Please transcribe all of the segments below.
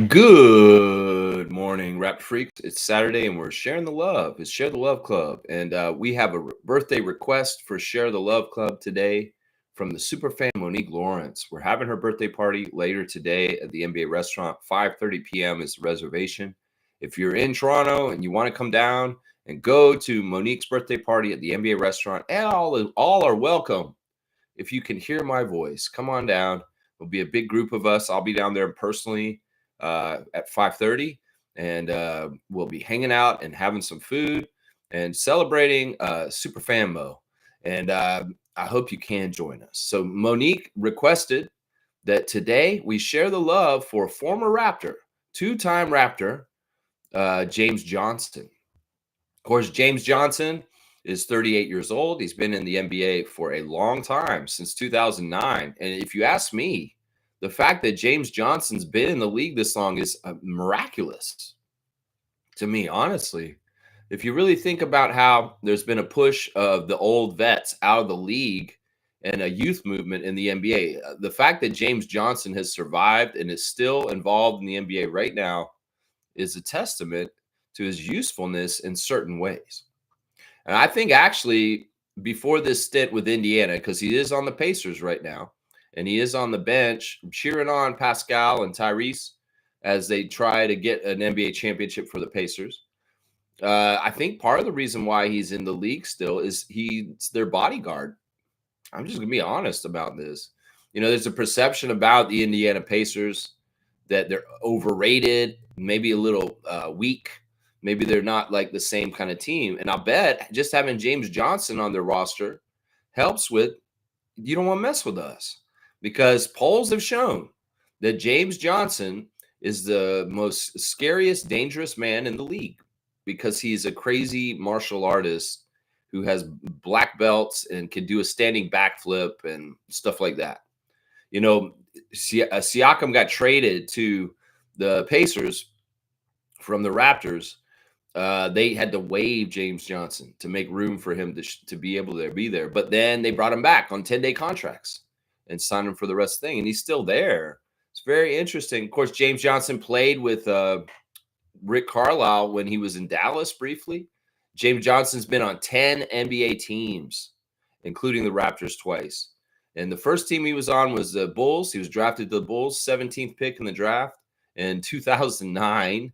Good morning, Rap Freaks. It's Saturday and we're sharing the love. It's Share the Love Club. And we have a birthday request for Share the Love Club today from the super fan Monique Lawrence. We're having her birthday party later today at the NBA restaurant. 5:30 p.m. is the reservation. If you're in Toronto and you want to come down and go to Monique's birthday party at the NBA restaurant, all are welcome. If you can hear my voice, come on down. It'll be a big group of us. I'll be down there personally at 5:30, and we'll be hanging out and having some food and celebrating Super Fan Mo. And I hope you can join us. So Monique requested that today we share the love for former Raptor, two-time Raptor, James Johnson. Of course, James Johnson is 38 years old. He's been in the NBA for a long time, since 2009. And if you ask me, the fact that James Johnson's been in the league this long is miraculous to me, honestly. If you really think about how there's been a push of the old vets out of the league and a youth movement in the NBA, the fact that James Johnson has survived and is still involved in the NBA right now is a testament to his usefulness in certain ways. And I think actually before this stint with Indiana, because he is on the Pacers right now, and he is on the bench cheering on Pascal and Tyrese as they try to get an NBA championship for the Pacers. I think part of the reason why he's in the league still is he's their bodyguard. I'm just going to be honest about this. There's a perception about the Indiana Pacers that they're overrated, maybe a little weak. Maybe they're not like the same kind of team. And I'll bet just having James Johnson on their roster helps with, you don't want to mess with us, because polls have shown that James Johnson is the most scariest, dangerous man in the league because he's a crazy martial artist who has black belts and can do a standing backflip and stuff like that. Siakam got traded to the Pacers from the Raptors. They had to waive James Johnson to make room for him to be able to be there. But then they brought him back on 10-day contracts and signed him for the rest of the thing. And he's still there. It's very interesting. Of course, James Johnson played with Rick Carlisle when he was in Dallas briefly. James Johnson's been on 10 NBA teams, including the Raptors twice. And the first team he was on was the Bulls. He was drafted to the Bulls, 17th pick in the draft in 2009.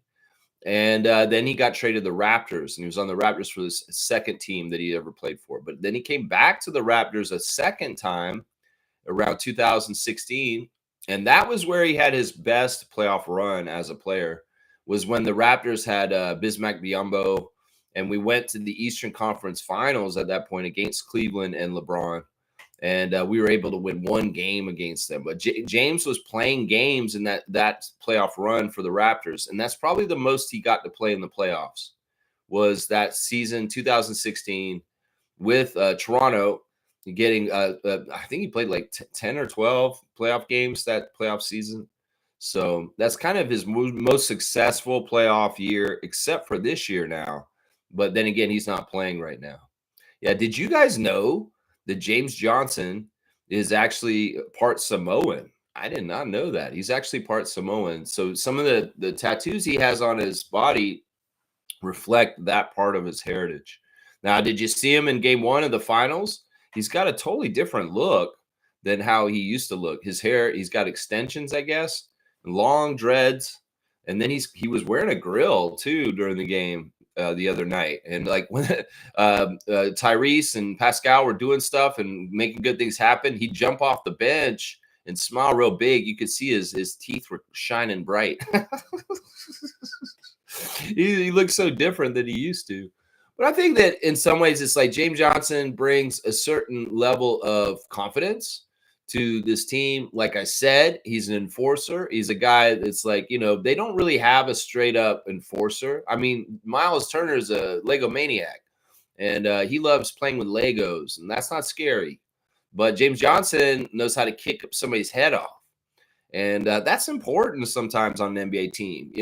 And then he got traded to the Raptors, and he was on the Raptors for his second team that he ever played for. But then he came back to the Raptors a second time around 2016, and that was where he had his best playoff run as a player, was when the Raptors had Bismack Biyombo, and we went to the Eastern Conference Finals at that point against Cleveland and LeBron. And we were able to win one game against them. But James was playing games in that playoff run for the Raptors, and that's probably the most he got to play in the playoffs, was that season 2016 with Toronto, getting I think he played like 10 or 12 playoff games that playoff season. So that's kind of his most successful playoff year, except for this year now. But then again, he's not playing right now. Yeah, did you guys know that James Johnson is actually part Samoan? I did not know that. He's actually part Samoan. So some of the tattoos he has on his body reflect that part of his heritage. Now, did you see him in game one of the finals? He's got a totally different look than how he used to look. His hair, he's got extensions, I guess, long dreads. And then he was wearing a grill too during the game the other night. And like when Tyrese and Pascal were doing stuff and making good things happen, he'd jump off the bench and smile real big. You could see his teeth were shining bright. He looks so different than he used to. But I think that in some ways it's like James Johnson brings a certain level of confidence to this team. Like I said, he's an enforcer. He's a guy that's like, they don't really have a straight up enforcer. I mean, Miles Turner is a Lego maniac, and he loves playing with Legos, and that's not scary. But James Johnson knows how to kick somebody's head off. And that's important sometimes on an NBA team.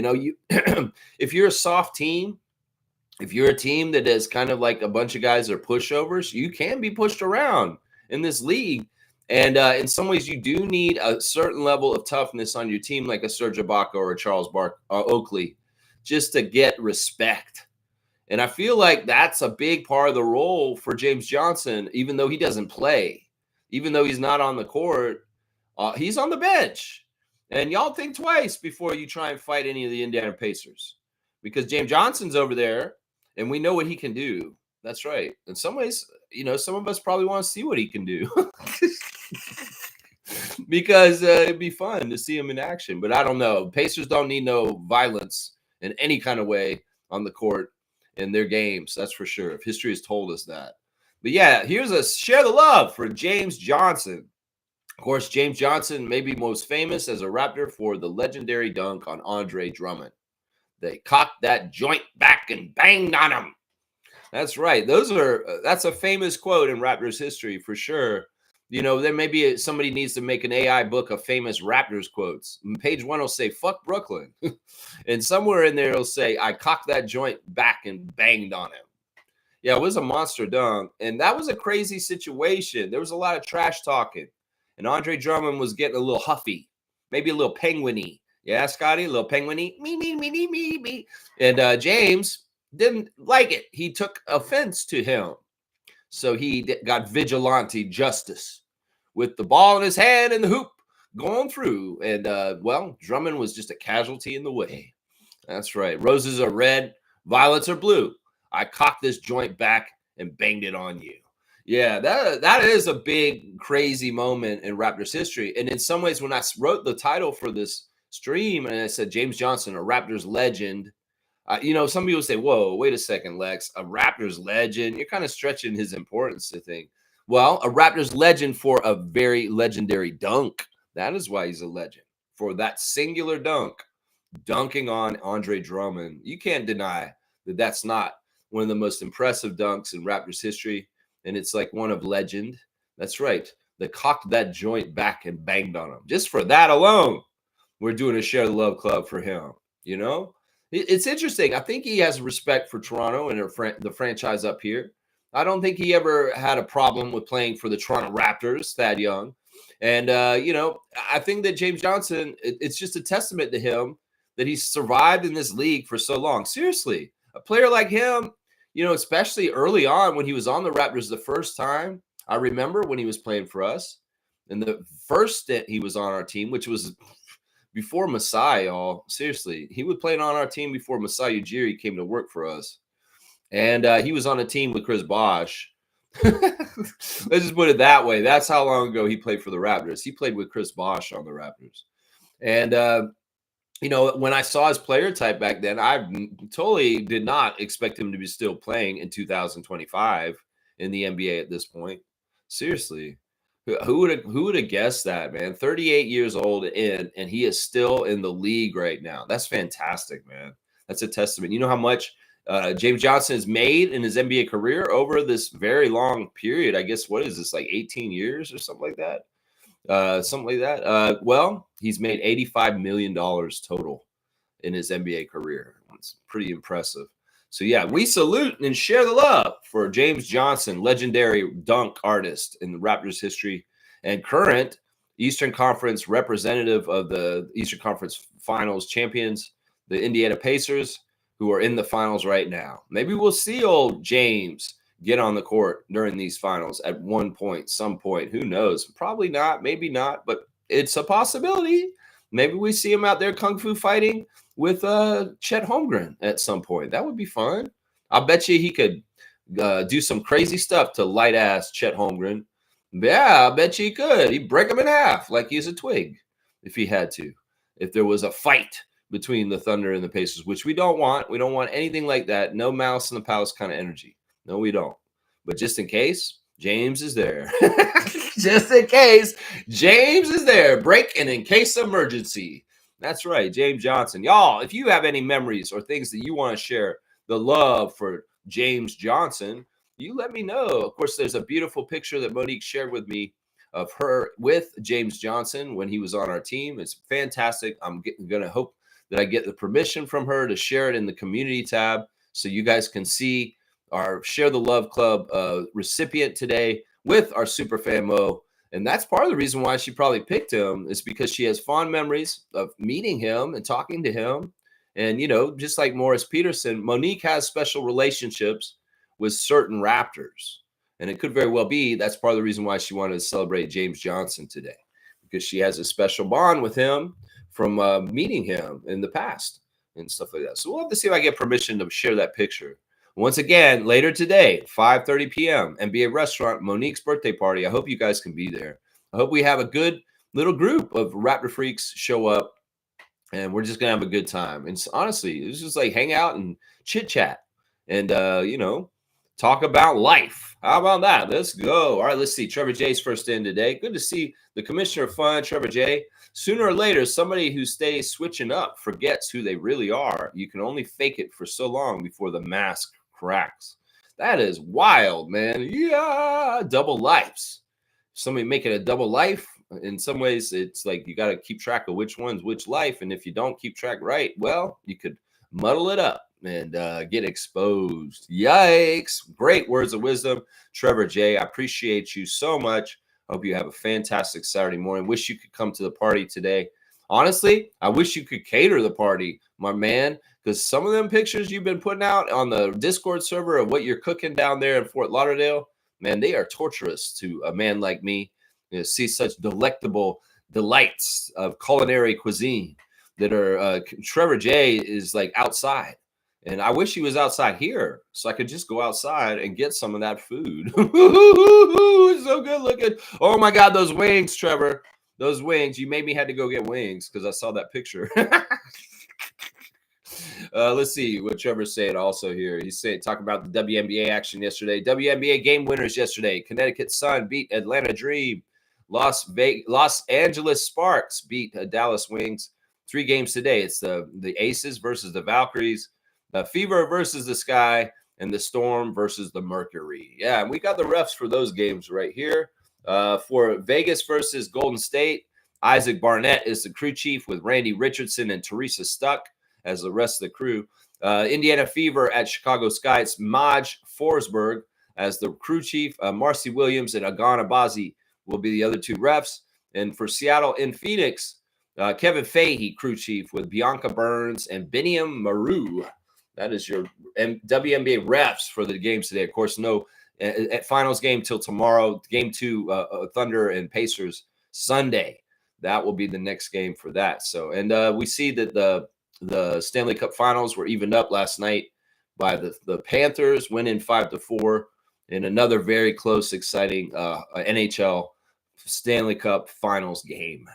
If you're a soft team, if you're a team that is kind of like a bunch of guys are pushovers, you can be pushed around in this league. And in some ways, you do need a certain level of toughness on your team, like a Serge Ibaka or a Charles Oakley, just to get respect. And I feel like that's a big part of the role for James Johnson, even though he doesn't play, even though he's not on the court, he's on the bench. And y'all think twice before you try and fight any of the Indiana Pacers, because James Johnson's over there and we know what he can do. That's right. In some ways, some of us probably want to see what he can do because it'd be fun to see him in action. But I don't know. Pacers don't need no violence in any kind of way on the court in their games. That's for sure. If history has told us that. But yeah, here's a share the love for James Johnson. Of course, James Johnson may be most famous as a Raptor for the legendary dunk on Andre Drummond. They cocked that joint back and banged on him. That's right. That's a famous quote in Raptors history for sure. There may be somebody needs to make an AI book of famous Raptors quotes. Page 1 will say, fuck Brooklyn. And somewhere in there it'll say, I cocked that joint back and banged on him. Yeah, it was a monster dunk. And that was a crazy situation. There was a lot of trash talking. And Andre Drummond was getting a little huffy, maybe a little penguiny. Yeah, Scotty, a little penguiny. Me. And James didn't like it. He took offense to him. So he got vigilante justice with the ball in his hand and the hoop going through. And, Drummond was just a casualty in the way. That's right. Roses are red, violets are blue. I cocked this joint back and banged it on you. Yeah, that is a big, crazy moment in Raptors history. And in some ways, when I wrote the title for this stream and I said James Johnson, a Raptors legend, some people say, whoa, wait a second, Lex, a Raptors legend. You're kind of stretching his importance to think. Well, a Raptors legend for a very legendary dunk. That is why he's a legend. For that singular dunk, dunking on Andre Drummond. You can't deny that that's not one of the most impressive dunks in Raptors history. And it's like one of legend. That's right. They cocked that joint back and banged on him. Just for that alone, we're doing a Share the Love Club for him. It's interesting. I think he has respect for Toronto and the franchise up here. I don't think he ever had a problem with playing for the Toronto Raptors, Thad Young. And, I think that James Johnson, it's just a testament to him that he's survived in this league for so long. Seriously, a player like him, especially early on when he was on the Raptors the first time. I remember when he was playing for us and the first stint he was on our team, which was before Masai, y'all. Seriously, he was playing on our team before Masai Ujiri came to work for us. And he was on a team with Chris Bosh. Let's just put it that way. That's how long ago he played for the Raptors. He played with Chris Bosh on the Raptors. And, when I saw his player type back then, I totally did not expect him to be still playing in 2025 in the NBA at this point. Seriously. Who would have guessed that, man? 38 years old and he is still in the league right now. That's fantastic, man. That's a testament. You know how much James Johnson has made in his NBA career over this very long period? I guess, what is this, like 18 years or something like that? He's made $85 million total in his NBA career. It's pretty impressive. So, yeah, we salute and share the love for James Johnson, legendary dunk artist in the Raptors history and current Eastern Conference representative of the Eastern Conference Finals champions, the Indiana Pacers, who are in the finals right now. Maybe we'll see old James get on the court during these finals at one point, some point. Who knows? Probably not, maybe not, but it's a possibility. Maybe we see him out there kung fu fighting with Chet Holmgren at some point. That would be fun. I'll bet you he could do some crazy stuff to light ass Chet Holmgren. Yeah, I bet you he could. He'd break him in half like he's a twig if he had to. If there was a fight between the Thunder and the Pacers, which we don't want. We don't want anything like that. No mouse in the palace kind of energy. No, we don't. But just in case, James is there. Just in case, James is there. Break and in case emergency. That's right, James Johnson. Y'all, if you have any memories or things that you want to share, the love for James Johnson, you let me know. Of course, there's a beautiful picture that Monique shared with me of her with James Johnson when he was on our team. It's fantastic. I'm going to hope that I get the permission from her to share it in the community tab so you guys can see our Share the Love Club recipient today with our Superfan Mo. And that's part of the reason why she probably picked him, is because she has fond memories of meeting him and talking to him. And, just like Morris Peterson, Monique has special relationships with certain Raptors. And it could very well be that's part of the reason why she wanted to celebrate James Johnson today, because she has a special bond with him from meeting him in the past and stuff like that. So we'll have to see if I get permission to share that picture. Once again, later today, 5:30 p.m., NBA Restaurant, Monique's birthday party. I hope you guys can be there. I hope we have a good little group of Raptor freaks show up, and we're just going to have a good time. And honestly, it's just like hang out and chit chat and, talk about life. How about that? Let's go. All right, let's see. Trevor J's first in today. Good to see the commissioner of fun, Trevor J. Sooner or later, somebody who stays switching up forgets who they really are. You can only fake it for so long before the mask cracks. That is wild, man. Yeah, double lives. Somebody making a double life. In some ways, it's like you got to keep track of which one's which life. And if you don't keep track right, well, you could muddle it up and get exposed. Yikes. Great words of wisdom, Trevor J. I appreciate you so much. Hope you have a fantastic Saturday morning. Wish you could come to the party today. Honestly, I wish you could cater the party, my man, because some of them pictures you've been putting out on the Discord server of what you're cooking down there in Fort Lauderdale, man, they are torturous to a man like me. See such delectable delights of culinary cuisine that are Trevor J is like outside. And I wish he was outside here so I could just go outside and get some of that food. It's so good looking. Oh my God, those wings, Trevor. Those wings. You made me had to go get wings because I saw that picture. Let's see what Trevor's saying also here. He's saying, talk about the WNBA action yesterday. WNBA game winners yesterday. Connecticut Sun beat Atlanta Dream. Los Angeles Sparks beat Dallas Wings. 3 games today. It's the Aces versus the Valkyries. Fever versus the Sky, and the Storm versus the Mercury. Yeah, and we got the refs for those games right here. For Vegas versus Golden State, Isaac Barnett is the crew chief with Randy Richardson and Teresa Stuck as the rest of the crew. Indiana Fever at Chicago Sky, it's Maj Forsberg as the crew chief. Marcy Williams and Agan Abazi will be the other 2 refs. And for Seattle in Phoenix, Kevin Fahey, crew chief, with Bianca Burns and Biniam Maru. That is your WNBA refs for the games today. Of course, no finals game till tomorrow. Game 2, Thunder and Pacers Sunday. That will be the next game for that. So, and we see that the Stanley Cup Finals were evened up last night by the Panthers winning 5-4 in another very close, exciting NHL Stanley Cup Finals game.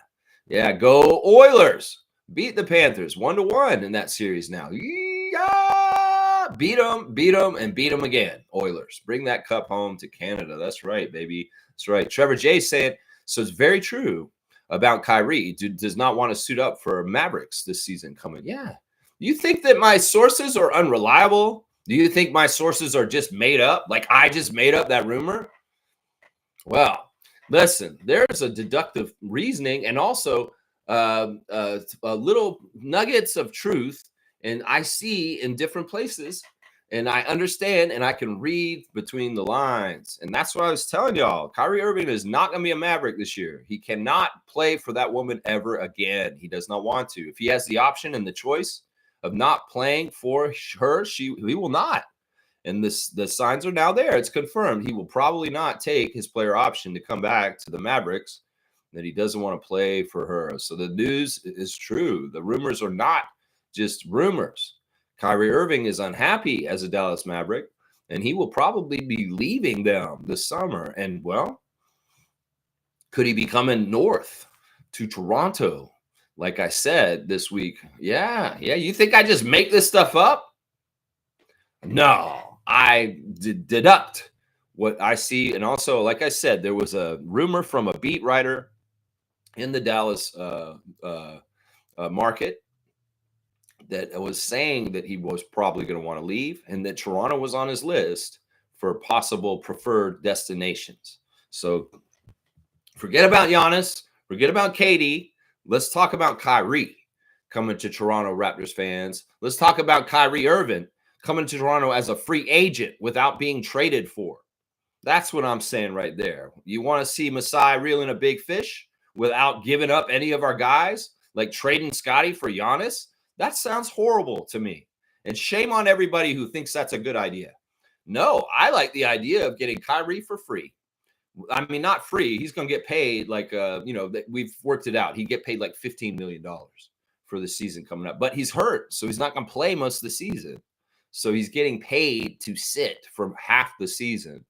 Yeah, go Oilers. Beat the Panthers 1-1 in that series now. Yeah! Beat them, and beat them again. Oilers. Bring that cup home to Canada. That's right, baby. That's right. Trevor J said, so it's very true about Kyrie. Does not want to suit up for Mavericks this season coming. Yeah. You think that my sources are unreliable? Do you think my sources are just made up? Like I just made up that rumor? Well, listen, there's a deductive reasoning and also little nuggets of truth, and I see in different places, and I understand, and I can read between the lines. And that's what I was telling y'all. Kyrie Irving is not going to be a Maverick this year. He cannot play for that woman ever again. He does not want to. If he has the option and the choice of not playing for her, he will not. And the signs are now there. It's confirmed. He will probably not take his player option to come back to the Mavericks, that he doesn't want to play for her. So the news is true. The rumors are not just rumors. Kyrie Irving is unhappy as a Dallas Maverick, and he will probably be leaving them this summer. And, well, could he be coming north to Toronto? Like I said this week. Yeah. You think I just make this stuff up? No, I deduct what I see. And also, like I said, there was a rumor from a beat writer in the Dallas market that was saying that he was probably going to want to leave and that Toronto was on his list for possible preferred destinations. So forget about Giannis, forget about KD. Let's talk about Kyrie coming to Toronto Raptors fans. Let's talk about Kyrie Irving coming to Toronto as a free agent without being traded for. That's what I'm saying right there. You want to see Masai reeling a big fish without giving up any of our guys, like trading Scotty for Giannis? That sounds horrible to me. And shame on everybody who thinks that's a good idea. No, I like the idea of getting Kyrie for free. I mean, not free. He's going to get paid like, we've worked it out. He get paid like $15 million for the season coming up, but he's hurt. So he's not going to play most of the season. So he's getting paid to sit for half the season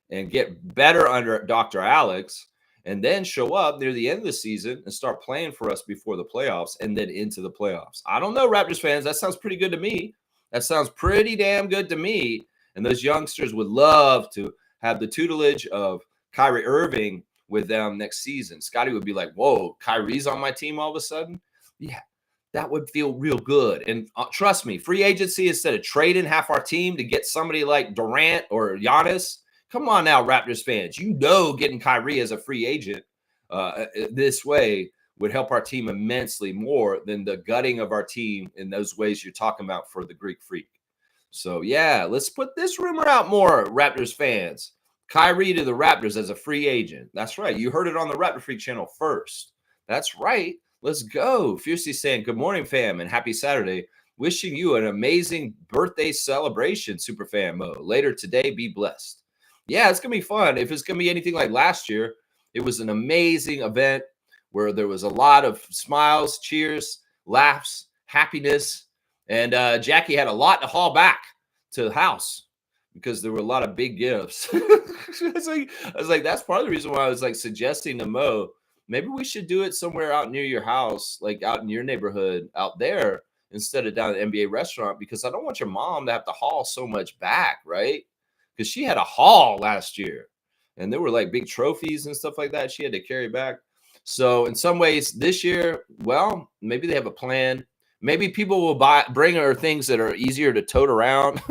and get better under Dr. Alex, and then show up near the end of the season and start playing for us before the playoffs and then into the playoffs. I don't know, Raptors fans. That sounds pretty good to me. That sounds pretty damn good to me. And those youngsters would love to have the tutelage of Kyrie Irving with them next season. Scotty would be like, whoa, Kyrie's on my team all of a sudden? Yeah, that would feel real good. And trust me, free agency, instead of trading half our team to get somebody like Durant or Giannis, come on now, Raptors fans. You know getting Kyrie as a free agent this way would help our team immensely more than the gutting of our team in those ways you're talking about for the Greek Freak. So, yeah, let's put this rumor out more, Raptors fans. Kyrie to the Raptors as a free agent. That's right. You heard it on the Raptor Freak channel first. That's right. Let's go. Fiercely saying, good morning, fam, and happy Saturday. Wishing you an amazing birthday celebration, Superfan Mo. Later today, be blessed. Yeah, it's going to be fun. If it's going to be anything like last year, it was an amazing event where there was a lot of smiles, cheers, laughs, happiness, and Jackie had a lot to haul back to the house because there were a lot of big gifts. I was like, that's part of the reason why I was like suggesting to Mo, maybe we should do it somewhere out near your house, like out in your neighborhood out there, instead of down at the NBA restaurant, because I don't want your mom to have to haul so much back, right? Because she had a haul last year and there were like big trophies and stuff like that she had to carry back. So in some ways this year, well, maybe they have a plan. Maybe people will bring her things that are easier to tote around.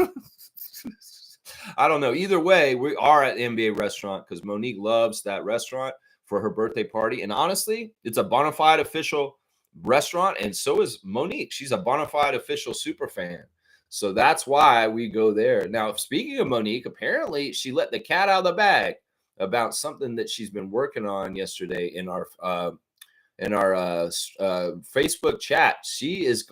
I don't know. Either way, we are at the NBA restaurant because Monique loves that restaurant for her birthday party. And honestly, it's a bona fide official restaurant. And so is Monique. She's a bona fide official super fan. So that's why we go there. Now, speaking of Monique, apparently she let the cat out of the bag about something that she's been working on yesterday in our Facebook chat. She's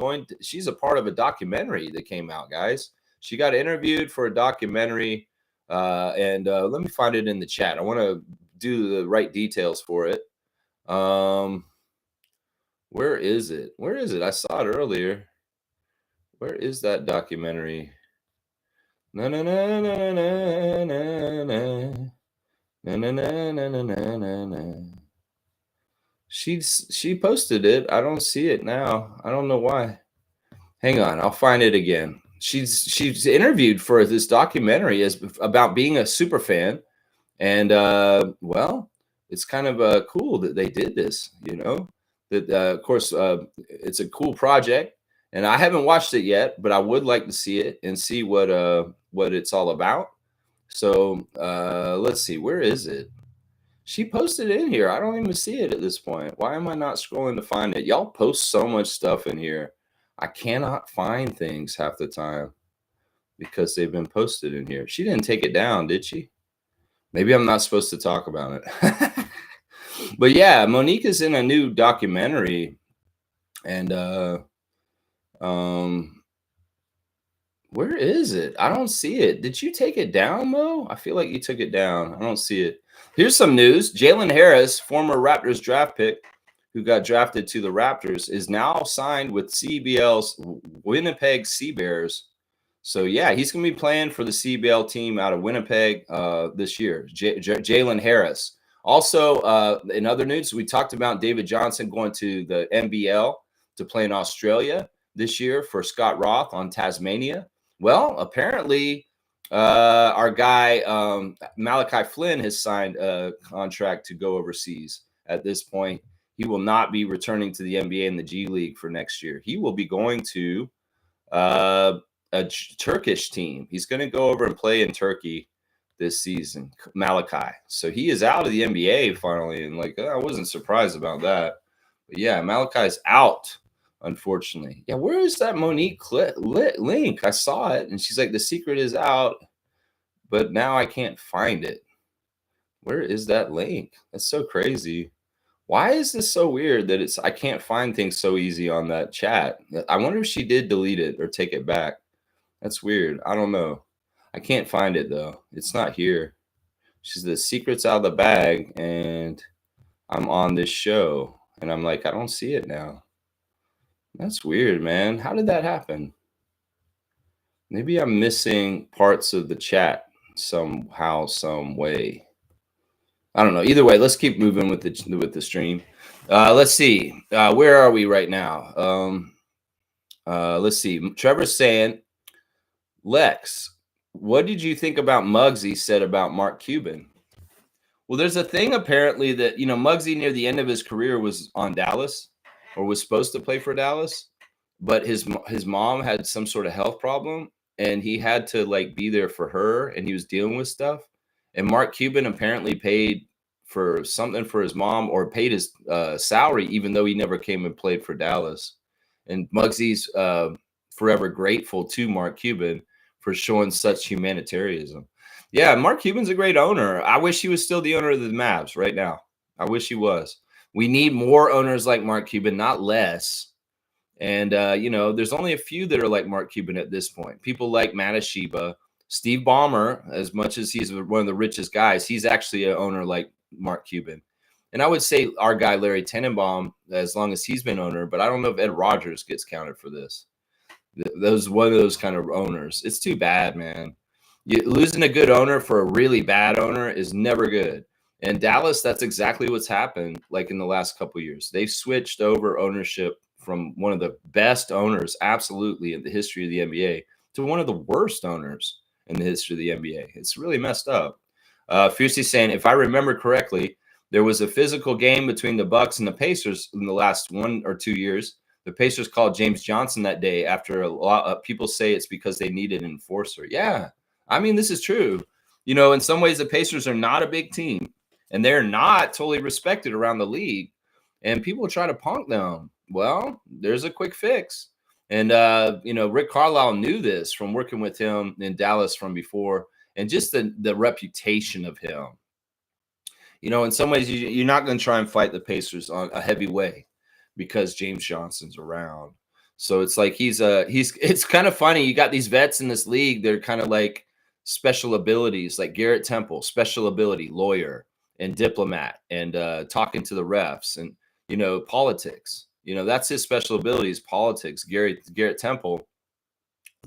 a part of a documentary that came out, guys. She got interviewed for a documentary, and let me find it in the chat. I want to do the right details for it. Where is it? Where is it? I saw it earlier. Where is that documentary? Na na na na na na na na na na na na na na. She posted it. I don't see it now. I don't know why. Hang on, I'll find it again. She's interviewed for this documentary as about being a super fan, and well, it's kind of cool that they did this. You know, that of course it's a cool project, and I haven't watched it yet, but I would like to see it and see what it's all about. So let's see, where is it? She posted it in here. I don't even see it at this point. Why am I not scrolling to find it? Y'all post so much stuff in here. I cannot find things half the time because they've been posted in here. She didn't take it down, did she? Maybe I'm not supposed to talk about it. But yeah, Monique is in a new documentary. And where is it? I don't see it. Did you take it down, Mo? I feel like you took it down. I don't see it. Here's some news. Jalen Harris, former Raptors draft pick, who got drafted to the Raptors, is now signed with CBL's Winnipeg Sea Bears. So, yeah, he's going to be playing for the CBL team out of Winnipeg this year, Jalen Harris. Also, in other news, we talked about David Johnson going to the NBL to play in Australia this year for Scott Roth on Tasmania. Well, apparently our guy Malachi Flynn has signed a contract to go overseas at this point. He will not be returning to the NBA and the G League for next year. He will be going to a Turkish team. He's going to go over and play in Turkey this season, Malachi. So he is out of the NBA finally. And I wasn't surprised about that. But yeah, Malachi's out, unfortunately. Yeah, where is that Monique link? I saw it and she's like, the secret is out, but now I can't find it. Where is that link? That's so crazy. Why is this so weird that I can't find things so easy on that chat? I wonder if she did delete it or take it back. That's weird. I don't know. I can't find it though. It's not here. She's the secret's out of the bag, and I'm on this show, and I'm like, I don't see it now. That's weird, man. How did that happen? Maybe I'm missing parts of the chat somehow, some way. I don't know. Either way, let's keep moving with the stream. Let's see. Where are we right now? Let's see. Trevor's saying, Lex, what did you think about Muggsy said about Mark Cuban? Well, there's a thing apparently that, Muggsy near the end of his career was on Dallas or was supposed to play for Dallas, but his mom had some sort of health problem and he had to like be there for her and he was dealing with stuff. And Mark Cuban apparently paid for something for his mom or paid his salary, even though he never came and played for Dallas. And Muggsy's forever grateful to Mark Cuban for showing such humanitarianism. Yeah, Mark Cuban's a great owner. I wish he was still the owner of the Mavs right now. I wish he was. We need more owners like Mark Cuban, not less. And, there's only a few that are like Mark Cuban at this point. People like Matasheba, Steve Ballmer, as much as he's one of the richest guys, he's actually an owner like Mark Cuban. And I would say our guy, Larry Tenenbaum, as long as he's been owner, but I don't know if Ed Rogers gets counted for this. Those one of those kind of owners. It's too bad, man. Losing a good owner for a really bad owner is never good. And Dallas, that's exactly what's happened. Like in the last couple of years, they've switched over ownership from one of the best owners, absolutely, in the history of the NBA, to one of the worst owners in the history of the NBA. It's really messed up. Fusey saying, if I remember correctly, there was a physical game between the Bucks and the Pacers in the last 1 or 2 years. The Pacers called James Johnson that day after a lot of people say it's because they needed an enforcer. Yeah, I mean, this is true. In some ways, the Pacers are not a big team, and they're not totally respected around the league. And people try to punk them. Well, there's a quick fix. And, Rick Carlisle knew this from working with him in Dallas from before, and just the reputation of him. In some ways, you're not going to try and fight the Pacers on a heavy way because James Johnson's around. So it's like it's kind of funny. You got these vets in this league. They're kind of like special abilities, like Garrett Temple, special ability, lawyer and diplomat and talking to the refs and, politics. That's his special abilities, politics. Garrett Temple,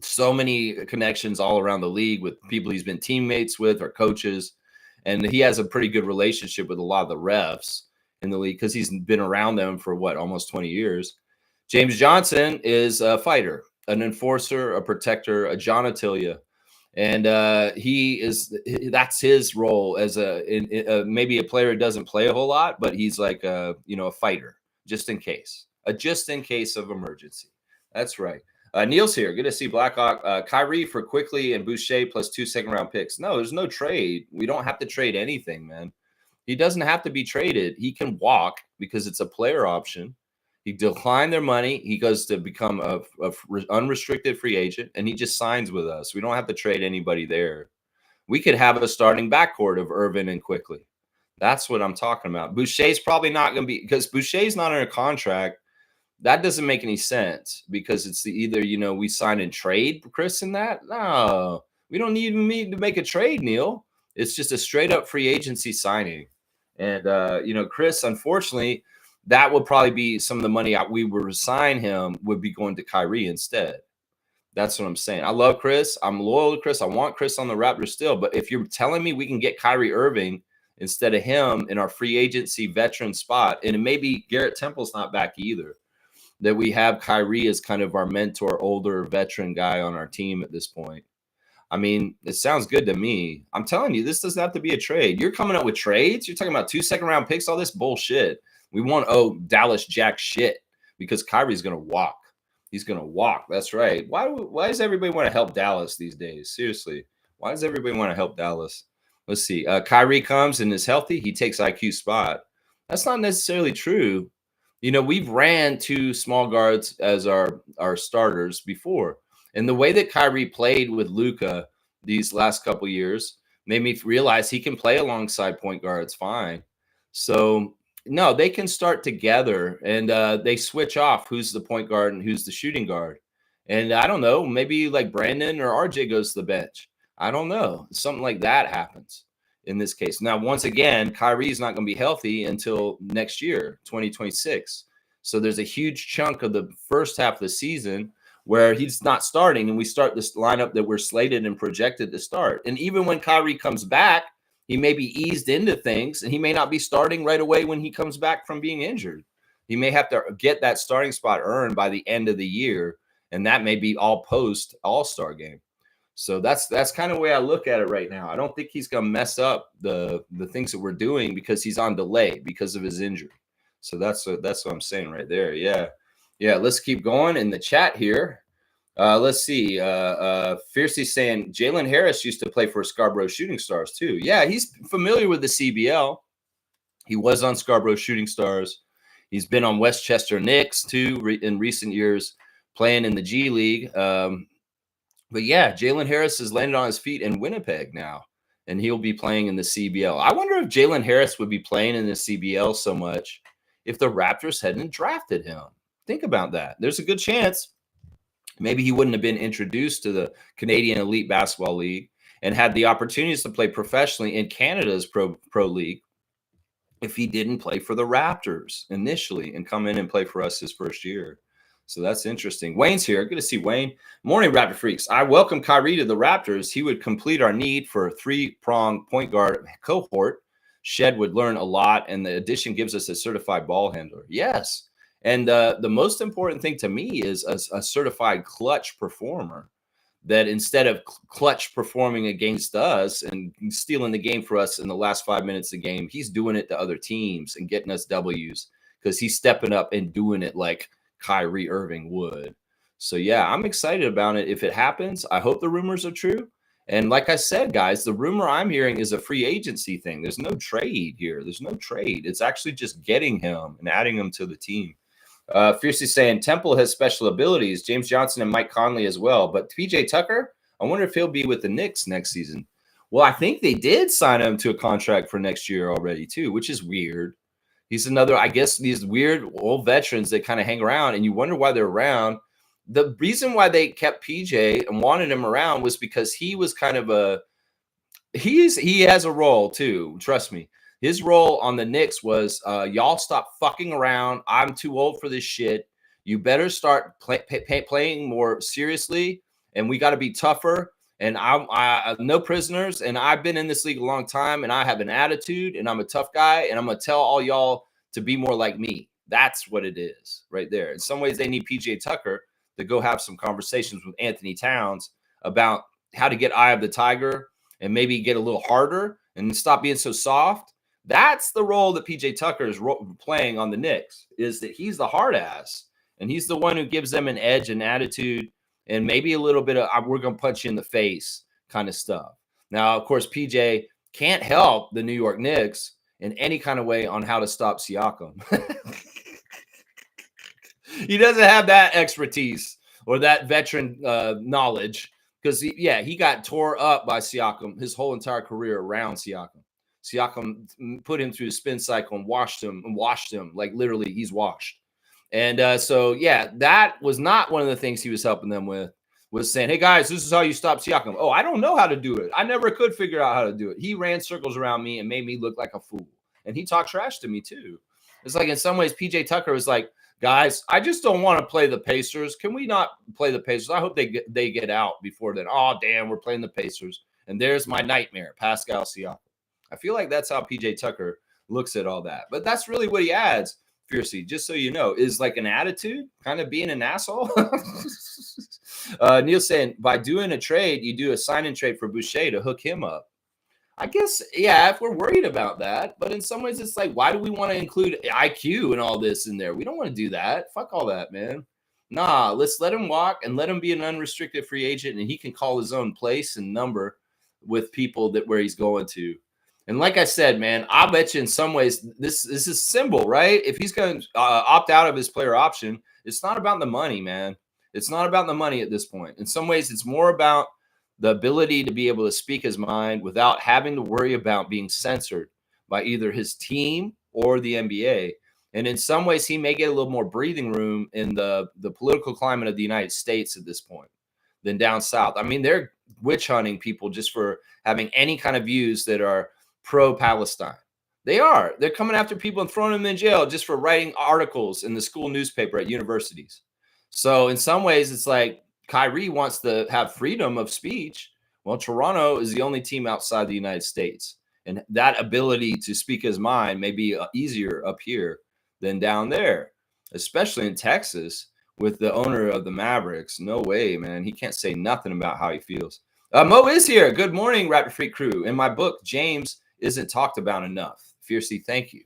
so many connections all around the league with people he's been teammates with or coaches. And he has a pretty good relationship with a lot of the refs in the league because he's been around them for almost 20 years. James Johnson is a fighter, an enforcer, a protector, a John Attilia. And that's his role as maybe a player who doesn't play a whole lot, but he's like a fighter just in case of emergency. That's right. Neil's here. Good to see Blackhawk. Kyrie for Quickly and Boucher plus 2 second-round picks. No, there's no trade. We don't have to trade anything, man. He doesn't have to be traded. He can walk because it's a player option. He declined their money. He goes to become a unrestricted free agent, and he just signs with us. We don't have to trade anybody there. We could have a starting backcourt of Irvin and Quickly. That's what I'm talking about. Boucher's probably not going to be, because Boucher's not under a contract. That doesn't make any sense because it's either, we sign and trade Chris in that. No, we don't even need to make a trade, Neil. It's just a straight up free agency signing. And, Chris, unfortunately, that would probably be some of the money we would resign him would be going to Kyrie instead. That's what I'm saying. I love Chris. I'm loyal to Chris. I want Chris on the Raptors still. But if you're telling me we can get Kyrie Irving instead of him in our free agency veteran spot, and maybe Garrett Temple's not back either, that we have Kyrie as kind of our mentor, older veteran guy on our team at this point. I mean, it sounds good to me. I'm telling you, this doesn't have to be a trade. You're coming up with trades. You're talking about 2 second-round picks, all this bullshit. We want Dallas jack shit because Kyrie's going to walk. He's going to walk. That's right. Why does everybody want to help Dallas these days? Seriously. Why does everybody want to help Dallas? Let's see. Kyrie comes and is healthy. He takes IQ spot. That's not necessarily true. We've ran 2 small guards as our starters before. And the way that Kyrie played with Luka these last couple years, Made me realize he can play alongside point guards fine. So no, they can start together, and they switch off who's the point guard and who's the shooting guard. And I don't know, maybe like Brandon or RJ goes to the bench. I don't know. Something like that happens in this case. Now, once again, Kyrie's not going to be healthy until next year, 2026. So there's a huge chunk of the first half of the season where he's not starting, and we start this lineup that we're slated and projected to start. And even when Kyrie comes back, he may be eased into things, and he may not be starting right away when he comes back from being injured. He may have to get that starting spot earned by the end of the year, and that may be all post All-Star game. So that's kind of the way I look at it right now. I don't think he's going to mess up the things that we're doing because he's on delay because of his injury. So that's what I'm saying right there. Yeah. Let's keep going in the chat here. Let's see. Fiercely saying Jalen Harris used to play for Scarborough Shooting Stars too. Yeah, he's familiar with the CBL. He was on Scarborough Shooting Stars. He's been on Westchester Knicks too in recent years, playing in the G League. But yeah, Jalen Harris has landed on his feet in Winnipeg now, and he'll be playing in the CBL. I wonder if Jalen Harris would be playing in the CBL so much if the Raptors hadn't drafted him. Think about that. There's a good chance maybe he wouldn't have been introduced to the Canadian Elite Basketball League and had the opportunities to play professionally in Canada's pro league if he didn't play for the Raptors initially and come in and play for us his first year. So that's interesting. Wayne's here. Good to see Wayne. Morning, Raptor Freaks. I welcome Kyrie to the Raptors. He would complete our need for a three-pronged point guard cohort. Shed would learn a lot, and the addition gives us a certified ball handler. Yes. And the most important thing to me is a certified clutch performer, that instead of clutch performing against us and stealing the game for us in the last 5 minutes of the game, he's doing it to other teams and getting us W's because he's stepping up and doing it like Kyrie Irving would. So, yeah, I'm excited about it. If it happens, I hope the rumors are true. And like I said, guys, the rumor I'm hearing is a free agency thing. There's no trade here. There's no trade. It's actually just getting him and adding him to the team. Fiercely saying Temple has special abilities. James Johnson and Mike Conley as well. But PJ Tucker, I wonder if he'll be with the Knicks next season. Well, I think they did sign him to a contract for next year already, too, which is weird. He's another, I guess, these weird old veterans that kind of hang around, and you wonder why they're around. The reason why they kept PJ and wanted him around was because he was kind of he has a role, too. Trust me. His role on the Knicks was, y'all stop fucking around. I'm too old for this shit. You better start playing more seriously, and we got to be tougher. And I no prisoners, and I've been in this league a long time, and I have an attitude, and I'm a tough guy, and I'm going to tell all y'all to be more like me. That's what it is right there. In some ways, they need PJ Tucker to go have some conversations with Anthony Towns about how to get eye of the tiger and maybe get a little harder and stop being so soft. That's the role that PJ Tucker is playing on the Knicks, is that he's the hard ass, and he's the one who gives them an edge and attitude and maybe a little bit of we're going to punch you in the face kind of stuff. Now, of course, PJ can't help the New York Knicks in any kind of way on how to stop Siakam. He doesn't have that expertise or that veteran knowledge because, he got tore up by Siakam his whole entire career around Siakam. Siakam put him through the spin cycle and washed him like literally he's washed. And that was not one of the things he was helping them with, was saying, hey, guys, this is how you stop Siakam. Oh, I don't know how to do it. I never could figure out how to do it. He ran circles around me and made me look like a fool. And he talked trash to me, too. It's like in some ways, PJ Tucker was like, guys, I just don't want to play the Pacers. Can we not play the Pacers? I hope they get out before then. Oh, damn, we're playing the Pacers. And there's my nightmare, Pascal Siakam. I feel like that's how PJ Tucker looks at all that. But that's really what he adds, Fiercey, just so you know, is like an attitude, kind of being an asshole. Neil saying, by doing a trade, you do a sign-in trade for Boucher to hook him up. I guess, if we're worried about that. But in some ways, it's like, why do we want to include IQ and all this in there? We don't want to do that. Fuck all that, man. Nah, let's let him walk and let him be an unrestricted free agent, and he can call his own place and number with people where he's going to. And like I said, man, I bet you in some ways this is symbol, right? If he's going to opt out of his player option, it's not about the money, man. It's not about the money at this point. In some ways, it's more about the ability to be able to speak his mind without having to worry about being censored by either his team or the NBA. And in some ways, he may get a little more breathing room in the political climate of the United States at this point than down south. I mean, they're witch hunting people just for having any kind of views that are pro-Palestine. They are. They're coming after people and throwing them in jail just for writing articles in the school newspaper at universities. So in some ways, it's like Kyrie wants to have freedom of speech. Well, Toronto is the only team outside the United States. And that ability to speak his mind may be easier up here than down there, especially in Texas with the owner of the Mavericks. No way, man. He can't say nothing about how he feels. Mo is here. Good morning, Raptor Freak crew. In my book, James isn't talked about enough. Fiercely, thank you.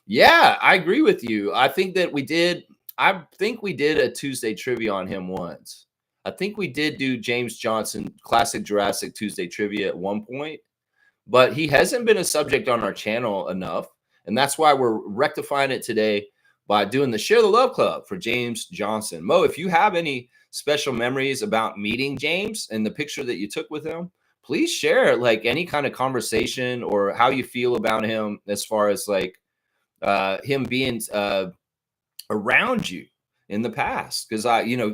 Yeah, I agree with you. I think we did a Tuesday trivia on him once. I think we did do James Johnson Classic Jurassic Tuesday trivia at one point, but he hasn't been a subject on our channel enough. And that's why we're rectifying it today by doing the Share the Love Club for James Johnson. Mo, if you have any special memories about meeting James and the picture that you took with him, please share like any kind of conversation or how you feel about him as far as like him being around you in the past. Because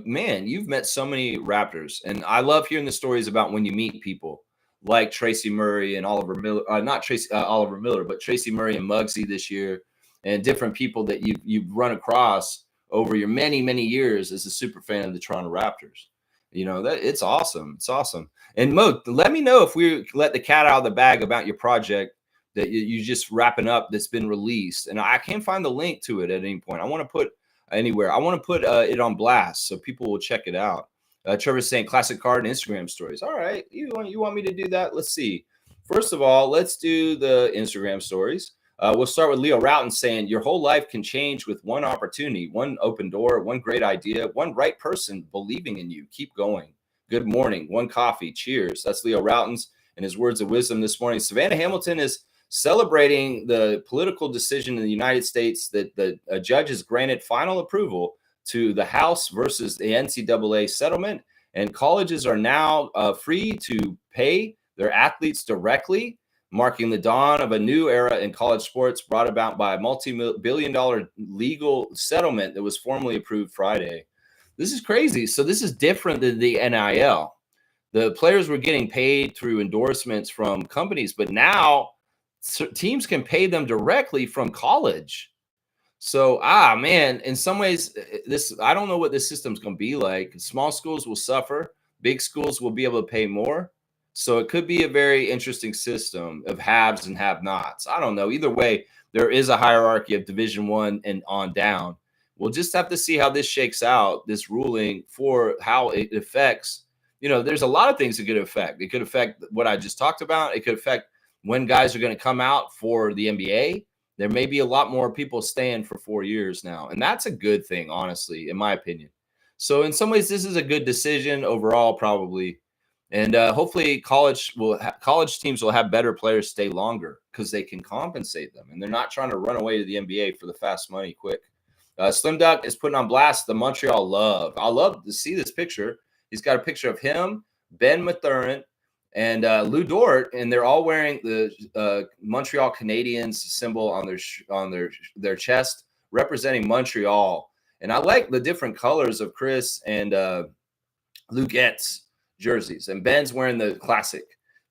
man, you've met so many Raptors, and I love hearing the stories about when you meet people like Tracy Murray and Oliver Miller, not Oliver Miller, but Tracy Murray and Muggsy this year, and different people that you've run across over your many years as a super fan of the Toronto Raptors. That it's awesome. It's awesome. And Mo, let me know if we let the cat out of the bag about your project that you just wrapping up that's been released. And I can't find the link to it at any point. I want to put anywhere. I want to put it on blast so people will check it out. Trevor's saying classic card and Instagram stories. All right. You want me to do that? Let's see. First of all, let's do the Instagram stories. We'll start with Leo Routon saying your whole life can change with one opportunity, one open door, one great idea, one right person believing in you. Keep going. Good morning. One coffee. Cheers. That's Leo Routon's and his words of wisdom this morning. Savannah Hamilton is celebrating the political decision in the United States that the judge has granted final approval to the House versus the NCAA settlement. And colleges are now free to pay their athletes directly, marking the dawn of a new era in college sports brought about by a multi-billion-dollar legal settlement that was formally approved Friday. This is crazy. So this is different than the NIL. The players were getting paid through endorsements from companies, but now teams can pay them directly from college. So, man, in some ways, I don't know what this system's going to be like. Small schools will suffer. Big schools will be able to pay more. So it could be a very interesting system of haves and have-nots. I don't know. Either way, there is a hierarchy of Division I and on down. We'll just have to see how this shakes out, this ruling, for how it affects. There's a lot of things it could affect. It could affect what I just talked about. It could affect when guys are going to come out for the NBA. There may be a lot more people staying for 4 years now. And that's a good thing, honestly, in my opinion. So in some ways, this is a good decision overall, probably. And hopefully college teams will have better players stay longer because they can compensate them. And they're not trying to run away to the NBA for the fast money quick. Slim Duck is putting on blast the Montreal love. I love to see this picture. He's got a picture of him, Ben Mathurin, and Lou Dort, and they're all wearing the Montreal Canadiens symbol on their chest, representing Montreal. And I like the different colors of Chris and Lugette's jerseys, and Ben's wearing the classic.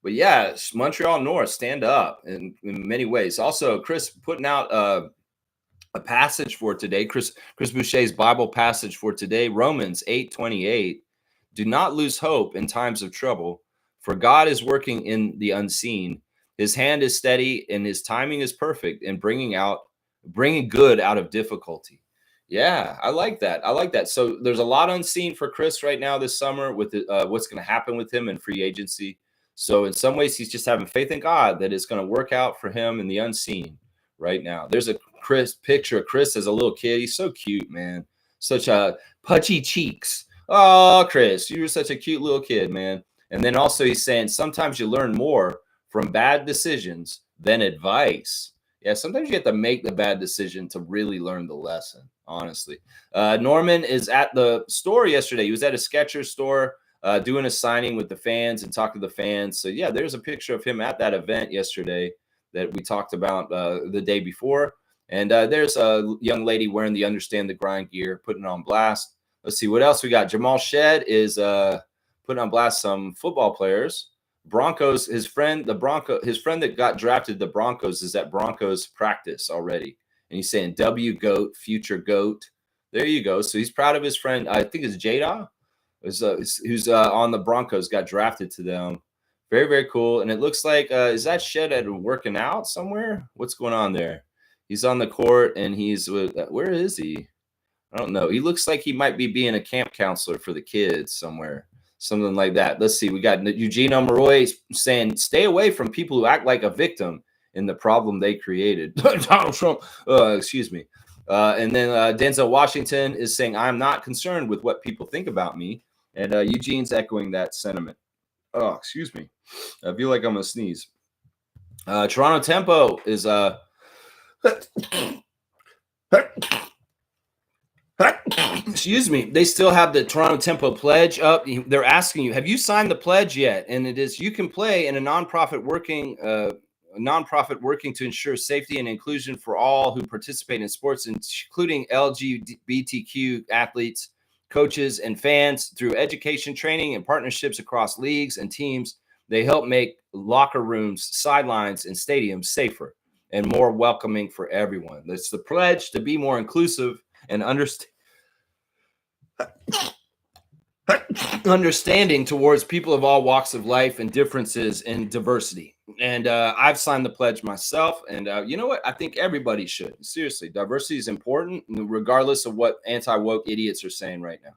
But yeah, Montreal North, stand up in many ways. Also, Chris putting out a passage for today. Chris Boucher's Bible passage for today, Romans 8:28. Do not lose hope in times of trouble, for God is working in the unseen. His hand is steady and his timing is perfect in bringing good out of difficulty. Yeah, I like that. So there's a lot unseen for Chris right now this summer with what's going to happen with him in free agency. So in some ways, he's just having faith in God that it's going to work out for him in the unseen right now. There's a picture of Chris as a little kid. He's so cute, man. Such a pudgy cheeks. Oh, Chris, you were such a cute little kid, man. And then also he's saying sometimes you learn more from bad decisions than advice. Yeah, sometimes you have to make the bad decision to really learn the lesson, honestly. Norman is at the store yesterday. He was at a Skechers store. doing a signing with the fans and talking to the fans. So yeah, there's a picture of him at that event yesterday that we talked about the day before. And there's a young lady wearing the Understand the Grind gear, putting it on blast. Let's see what else we got. Jamal Shed is putting on blast some football players. Broncos, his friend that got drafted the Broncos is at Broncos practice already. And he's saying W GOAT, future GOAT. There you go. So he's proud of his friend. I think it's Jada, who's on the Broncos, got drafted to them. Very, very cool. And it looks like, is that Shed at working out somewhere? What's going on there? He's on the court and he's with, where is he? I don't know. He looks like he might be being a camp counselor for the kids somewhere, something like that. Let's see. We got Eugene Omeroy saying, stay away from people who act like a victim in the problem they created. Donald Trump, excuse me. And then Denzel Washington is saying, I'm not concerned with what people think about me. And Eugene's echoing that sentiment. Oh, excuse me. I feel like I'm going to sneeze. Toronto Tempo is excuse me. They still have the Toronto Tempo pledge up. They're asking you, have you signed the pledge yet? And it is, you can play in a nonprofit working to ensure safety and inclusion for all who participate in sports, including LGBTQ athletes, coaches, and fans. Through education, training, and partnerships across leagues and teams, they help make locker rooms, sidelines, and stadiums safer and more welcoming for everyone. It's the pledge to be more inclusive and understanding towards people of all walks of life and differences and diversity. And I've signed the pledge myself. And you know what? I think everybody should. Seriously, diversity is important, regardless of what anti-woke idiots are saying right now.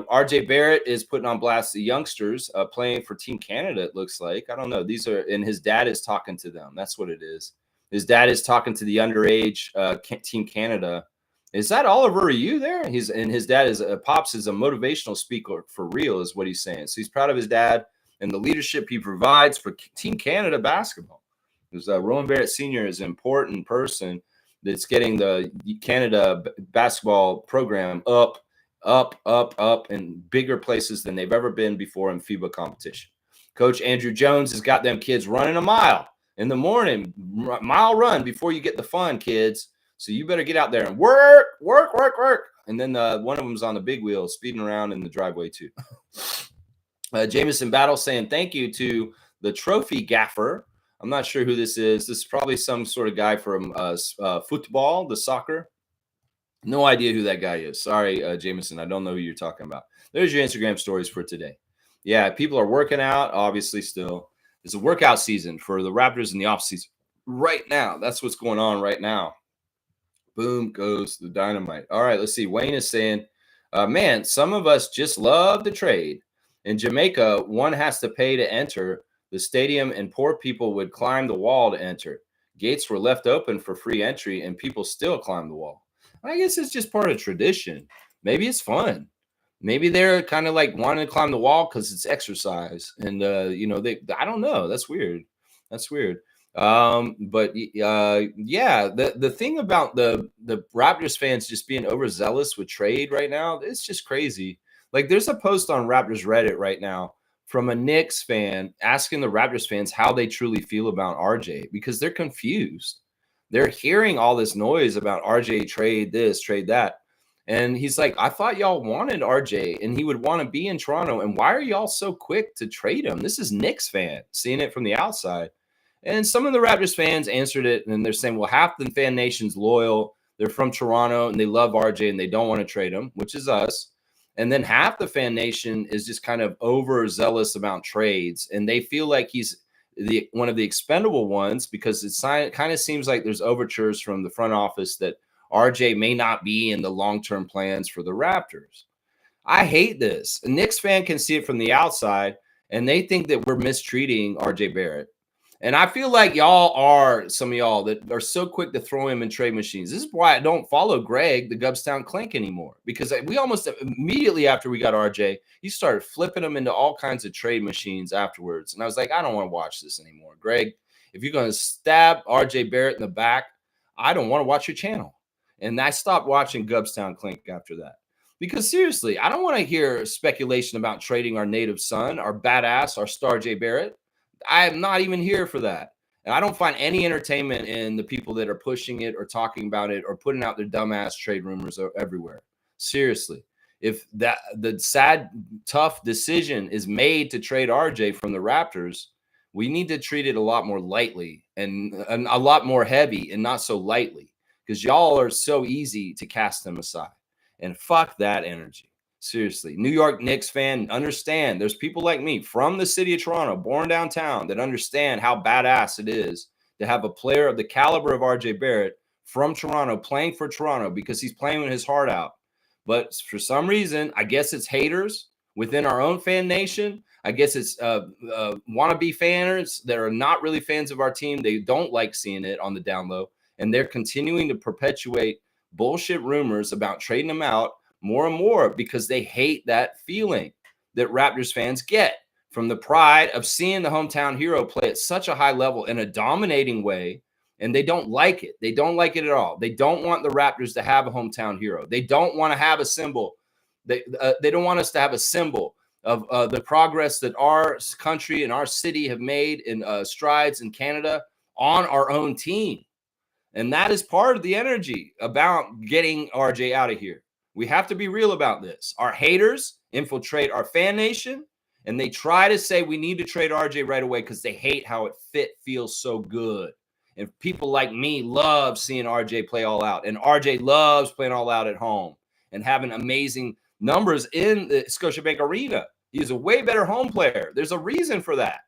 RJ Barrett is putting on blast the youngsters playing for Team Canada, it looks like. I don't know. These are, and his dad is talking to them. That's what it is. His dad is talking to the underage Team Canada. Is that Oliver? Are you there? And his dad is Pops is a motivational speaker for real, is what he's saying. So he's proud of his dad and the leadership he provides for Team Canada basketball. Because Rowan Barrett Sr. is an important person that's getting the Canada basketball program up in bigger places than they've ever been before in FIBA competition. Coach Andrew Jones has got them kids running a mile in the morning, mile run before you get the fun, kids. So you better get out there and work. And then one of them's on the big wheel speeding around in the driveway too. Jameson Battle saying thank you to the trophy gaffer. I'm not sure who this is. This is probably some sort of guy from football, the soccer. No idea who that guy is. Sorry, Jameson. I don't know who you're talking about. There's your Instagram stories for today. Yeah, people are working out, obviously still. It's a workout season for the Raptors in the offseason right now. That's what's going on right now. Boom goes the dynamite. All right, let's see. Wayne is saying, man, some of us just love the trade. In Jamaica, one has to pay to enter the stadium, and poor people would climb the wall to enter. Gates were left open for free entry, and people still climb the wall. I guess it's just part of tradition. Maybe it's fun. Maybe they're kind of like wanting to climb the wall because it's exercise. And, I don't know. That's weird. But yeah, the thing about the Raptors fans just being overzealous with trade right now, it's just crazy. Like there's a post on Raptors Reddit right now from a Knicks fan asking the Raptors fans how they truly feel about RJ because they're confused. They're hearing all this noise about RJ trade this, trade that. And he's like, I thought y'all wanted RJ and he would want to be in Toronto. And why are y'all so quick to trade him? This is Knicks fan seeing it from the outside. And some of the Raptors fans answered it, and they're saying, well, half the fan nation's loyal. They're from Toronto, and they love RJ, and they don't want to trade him, which is us. And then half the fan nation is just kind of overzealous about trades, and they feel like he's one of the expendable ones because it kind of seems like there's overtures from the front office that RJ may not be in the long-term plans for the Raptors. I hate this. A Knicks fan can see it from the outside, and they think that we're mistreating RJ Barrett. And I feel like some of y'all that are so quick to throw him in trade machines. This is why I don't follow Greg, the Gubstown Clink, anymore. Because we almost immediately after we got RJ, he started flipping them into all kinds of trade machines afterwards. And I was like, I don't want to watch this anymore. Greg, if you're going to stab RJ Barrett in the back, I don't want to watch your channel. And I stopped watching Gubstown Clink after that. Because seriously, I don't want to hear speculation about trading our native son, our badass, our star Jay Barrett. I am not even here for that. And I don't find any entertainment in the people that are pushing it or talking about it or putting out their dumbass trade rumors everywhere. Seriously. If that the sad, tough decision is made to trade RJ from the Raptors, we need to treat it a lot more lightly and a lot more heavy and not so lightly because y'all are so easy to cast them aside. And fuck that energy. Seriously. New York Knicks fan, understand there's people like me from the city of Toronto, born downtown, that understand how badass it is to have a player of the caliber of RJ Barrett from Toronto playing for Toronto because he's playing his heart out. But for some reason, I guess it's haters within our own fan nation. I guess it's wannabe fans that are not really fans of our team. They don't like seeing it on the down low, and they're continuing to perpetuate bullshit rumors about trading them out more and more because they hate that feeling that Raptors fans get from the pride of seeing the hometown hero play at such a high level in a dominating way. And they don't like it. They don't like it at all. They don't want the Raptors to have a hometown hero. They don't want to have a symbol. They don't want us to have a symbol of the progress that our country and our city have made in strides in Canada on our own team. And that is part of the energy about getting RJ out of here. We have to be real about this. Our haters infiltrate our fan nation, and they try to say we need to trade RJ right away because they hate how it feels so good. And people like me love seeing RJ play all out. And RJ loves playing all out at home and having amazing numbers in the Scotiabank Arena. He's a way better home player. There's a reason for that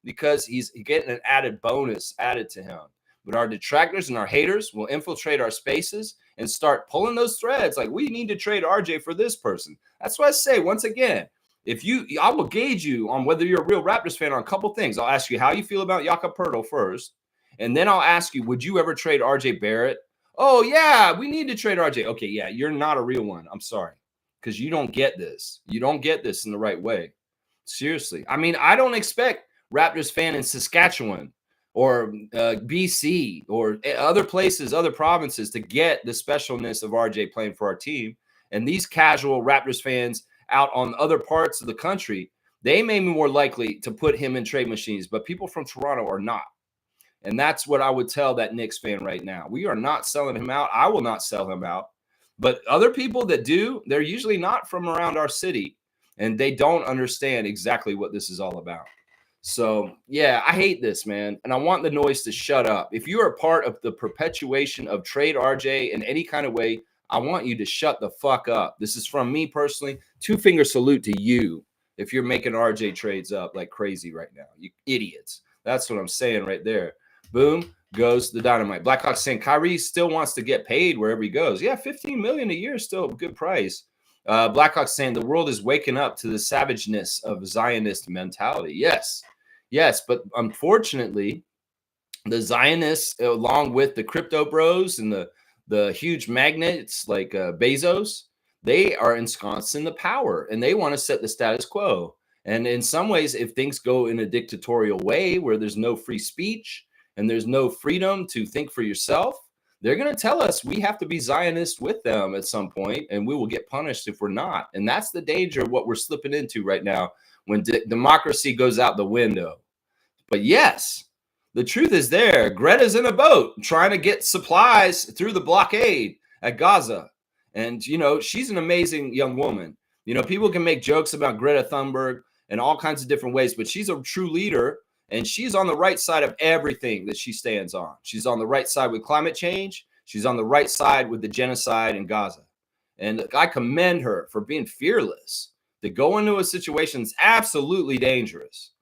because he's getting an added bonus added to him. But our detractors and our haters will infiltrate our spaces and start pulling those threads like we need to trade RJ for this person. That's why I say, once again, I will gauge you on whether you're a real Raptors fan on a couple things. I'll ask you how you feel about Jakob Poeltl first. And then I'll ask you, would you ever trade RJ Barrett? Oh, yeah, we need to trade RJ. Okay, yeah, you're not a real one. I'm sorry. Because you don't get this. You don't get this in the right way. Seriously. I mean, I don't expect Raptors fan in Saskatchewan or BC or other places, other provinces to get the specialness of RJ playing for our team. And these casual Raptors fans out on other parts of the country, they may be more likely to put him in trade machines, but people from Toronto are not. And that's what I would tell that Knicks fan right now. We are not selling him out. I will not sell him out. But other people that do, they're usually not from around our city, and they don't understand exactly what this is all about. So, yeah, I hate this, man. And I want the noise to shut up. If you are a part of the perpetuation of trade RJ in any kind of way, I want you to shut the fuck up. This is from me personally. 2-finger salute to you if you're making RJ trades up like crazy right now. You idiots. That's what I'm saying right there. Boom, goes the dynamite. Blackhawks saying Kyrie still wants to get paid wherever he goes. Yeah, $15 million a year is still a good price. Blackhawks saying the world is waking up to the savageness of Zionist mentality. Yes, but unfortunately, the Zionists, along with the crypto bros and the huge magnates like Bezos, they are ensconced in the power, and they want to set the status quo. And in some ways, if things go in a dictatorial way where there's no free speech and there's no freedom to think for yourself, they're going to tell us we have to be Zionist with them at some point, and we will get punished if we're not. And that's the danger of what we're slipping into right now when democracy goes out the window. But yes, the truth is there. Greta's in a boat trying to get supplies through the blockade at Gaza. And, she's an amazing young woman. People can make jokes about Greta Thunberg in all kinds of different ways, but she's a true leader. And she's on the right side of everything that she stands on. She's on the right side with climate change. She's on the right side with the genocide in Gaza. And I commend her for being fearless to go into a situation that's absolutely dangerous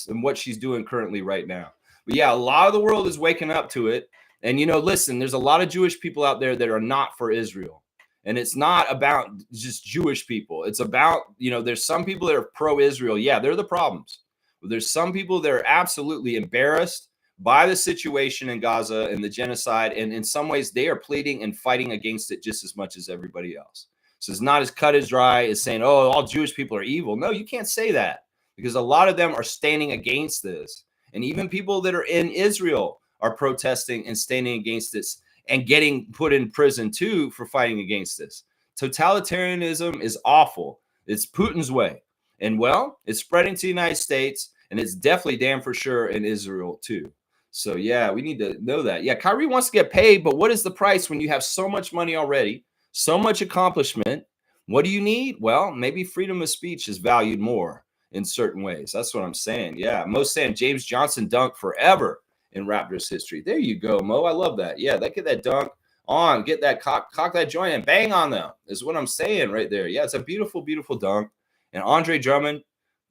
in what she's doing currently right now. But yeah, a lot of the world is waking up to it. And, listen, there's a lot of Jewish people out there that are not for Israel. And it's not about just Jewish people. It's about, there's some people that are pro-Israel. Yeah, they're the problems. There's some people that are absolutely embarrassed by the situation in Gaza and the genocide. And in some ways, they are pleading and fighting against it just as much as everybody else. So it's not as cut as dry as saying, oh, all Jewish people are evil. No, you can't say that because a lot of them are standing against this. And even people that are in Israel are protesting and standing against this and getting put in prison, too, for fighting against this. Totalitarianism is awful. It's Putin's way. And well, it's spreading to the United States, and it's definitely damn for sure in Israel too. So yeah, we need to know that. Yeah, Kyrie wants to get paid, but what is the price when you have so much money already, so much accomplishment? What do you need? Well, maybe freedom of speech is valued more in certain ways. That's what I'm saying. Yeah, Mo's saying James Johnson dunk forever in Raptors history. There you go, Mo. I love that. Yeah, get that dunk on, get that cock that joint and bang on them is what I'm saying right there. Yeah, it's a beautiful, beautiful dunk. And Andre Drummond,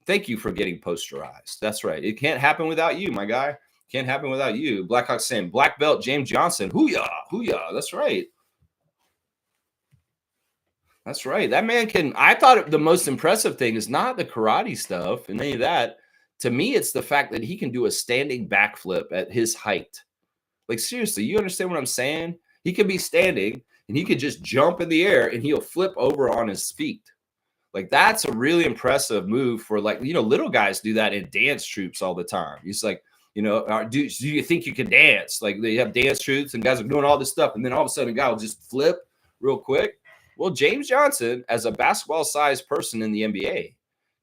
thank you for getting posterized. That's right. It can't happen without you, my guy. Can't happen without you. Blackhawks saying black belt James Johnson. Hoo-yah, hoo-yah. That's right. That's right. That man can. I thought the most impressive thing is not the karate stuff and any of that. To me, it's the fact that he can do a standing backflip at his height. Like, seriously, you understand what I'm saying? He could be standing and he could just jump in the air and he'll flip over on his feet. Like, that's a really impressive move for, like, little guys do that in dance troops all the time. He's like, do you think you can dance? Like, they have dance troops and guys are doing all this stuff. And then all of a sudden a guy will just flip real quick. Well, James Johnson, as a basketball-sized person in the NBA,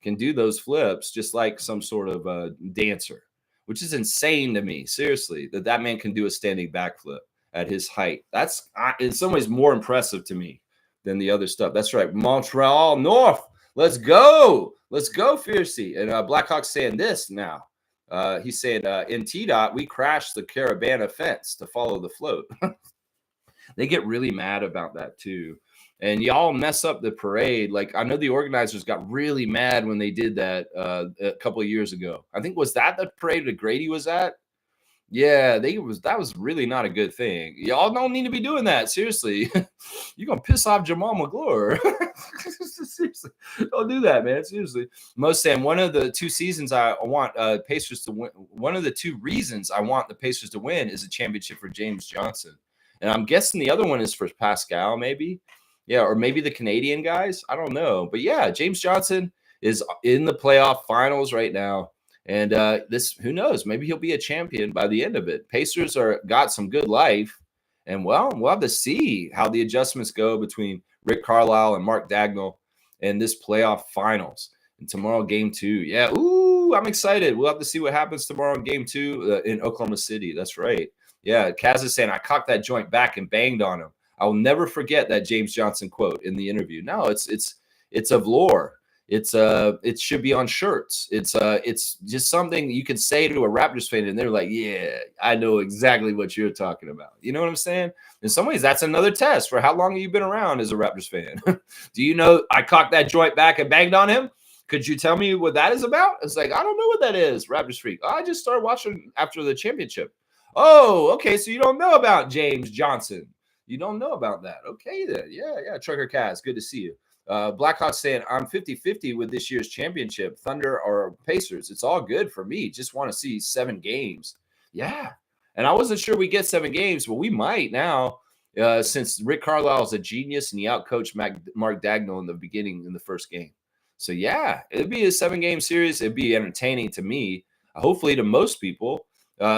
can do those flips just like some sort of dancer, which is insane to me. Seriously, that man can do a standing backflip at his height. That's in some ways more impressive to me than the other stuff. That's right. Montreal North. Let's go. Let's go, Fiercey. And Blackhawk's saying this now. He's saying, in T-Dot, we crashed the Carabana fence to follow the float. They get really mad about that, too. And y'all mess up the parade. Like, I know the organizers got really mad when they did that a couple of years ago. I think, was that the parade that Grady was at? Yeah, that was really not a good thing. Y'all don't need to be doing that. Seriously. You're going to piss off Jamal McGlure. Seriously. Don't do that, man. Seriously. Most saying one of the two seasons I want Pacers to win. One of the two reasons I want the Pacers to win is a championship for James Johnson. And I'm guessing the other one is for Pascal, maybe. Yeah, or maybe the Canadian guys. I don't know. But yeah, James Johnson is in the playoff finals right now. And who knows? Maybe he'll be a champion by the end of it. Pacers got some good life. And well, we'll have to see how the adjustments go between Rick Carlisle and Mark Dagnall and this playoff finals. And tomorrow, game 2. Yeah, ooh, I'm excited. We'll have to see what happens tomorrow in game 2 in Oklahoma City. That's right. Yeah, Kaz is saying, I cocked that joint back and banged on him. I'll never forget that James Johnson quote in the interview. No, it's of lore. It should be on shirts. It's just something you can say to a Raptors fan, and they're like, yeah, I know exactly what you're talking about. You know what I'm saying? In some ways, that's another test for how long have you been around as a Raptors fan. Do you know I cocked that joint back and banged on him? Could you tell me what that is about? It's like, I don't know what that is, Raptors freak. Oh, I just started watching after the championship. Oh, okay, so you don't know about James Johnson. You don't know about that. Okay, then. Yeah. Trucker Kaz, good to see you. Blackhawks saying, I'm 50-50 with this year's championship, Thunder or Pacers. It's all good for me. Just want to see 7 games. Yeah. And I wasn't sure we get 7 games, but we might now since Rick Carlisle is a genius and he outcoached Mark Dagnall in the beginning in the first game. So, yeah, it'd be a 7-game series. It'd be entertaining to me, hopefully to most people.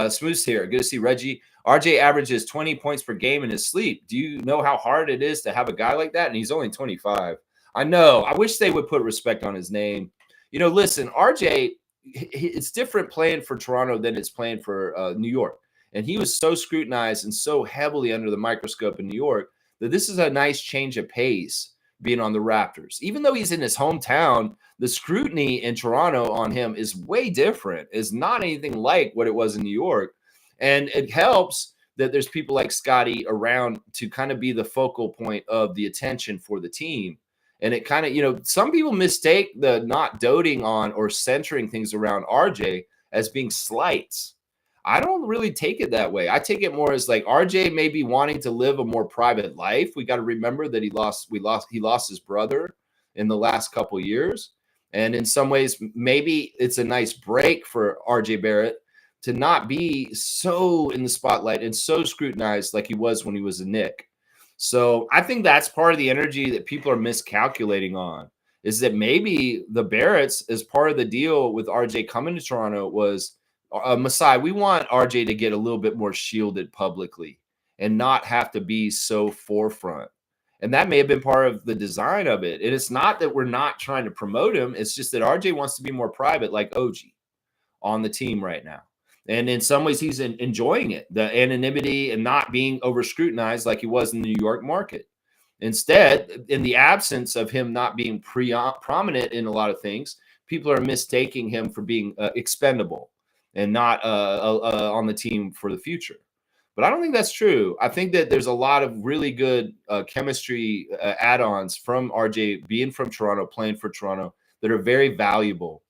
Smooth's here. Good to see Reggie. RJ averages 20 points per game in his sleep. Do you know how hard it is to have a guy like that? And he's only 25. I know. I wish they would put respect on his name. Listen, RJ, it's different playing for Toronto than it's playing for New York. And he was so scrutinized and so heavily under the microscope in New York that this is a nice change of pace being on the Raptors. Even though he's in his hometown, the scrutiny in Toronto on him is way different. It's not anything like what it was in New York. And it helps that there's people like Scotty around to kind of be the focal point of the attention for the team. And it kind of, some people mistake the not doting on or centering things around RJ as being slights. I don't really take it that way. I take it more as like RJ may be wanting to live a more private life. We got to remember that he lost his brother in the last couple of years. And in some ways, maybe it's a nice break for RJ Barrett to not be so in the spotlight and so scrutinized like he was when he was a Knick. So I think that's part of the energy that people are miscalculating on, is that maybe the Barretts, as part of the deal with RJ coming to Toronto, was Masai, we want RJ to get a little bit more shielded publicly and not have to be so forefront. And that may have been part of the design of it. And it's not that we're not trying to promote him. It's just that RJ wants to be more private, like OG on the team right now. And in some ways, he's enjoying it, the anonymity and not being over scrutinized like he was in the New York market. Instead, in the absence of him not being prominent in a lot of things, people are mistaking him for being expendable and not on the team for the future. But I don't think that's true. I think that there's a lot of really good chemistry add-ons from RJ being from Toronto, playing for Toronto, that are very valuable.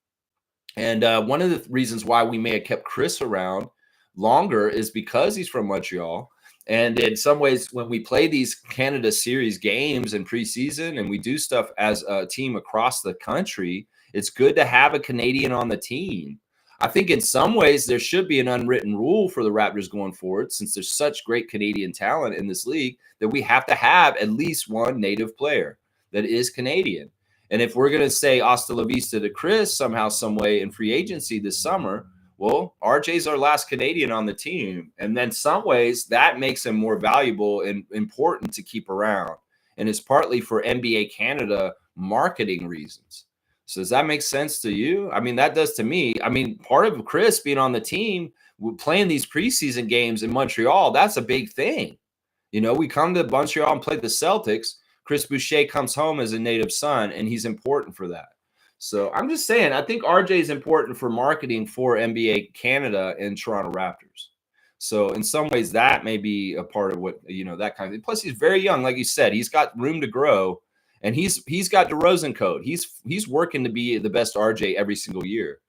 And one of the reasons why we may have kept Chris around longer is because he's from Montreal. And in some ways, when we play these Canada Series games in preseason and we do stuff as a team across the country, it's good to have a Canadian on the team. I think in some ways there should be an unwritten rule for the Raptors going forward, since there's such great Canadian talent in this league, that we have to have at least one native player that is Canadian. And if we're going to say hasta la vista to Chris somehow, some way in free agency this summer, well, RJ's our last Canadian on the team. And then some ways that makes him more valuable and important to keep around. And it's partly for NBA Canada marketing reasons. So does that make sense to you? I mean, that does to me. I mean, part of Chris being on the team, playing these preseason games in Montreal, that's a big thing. You know, we come to Montreal and play the Celtics. Chris Boucher comes home as a native son, and he's important for that. So I'm just saying, I think RJ is important for marketing for NBA Canada and Toronto Raptors. So in some ways, that may be a part of what, you know, that kind of thing. Plus, he's very young, like you said. He's got room to grow, and he's got DeRozan code. He's working to be the best RJ every single year.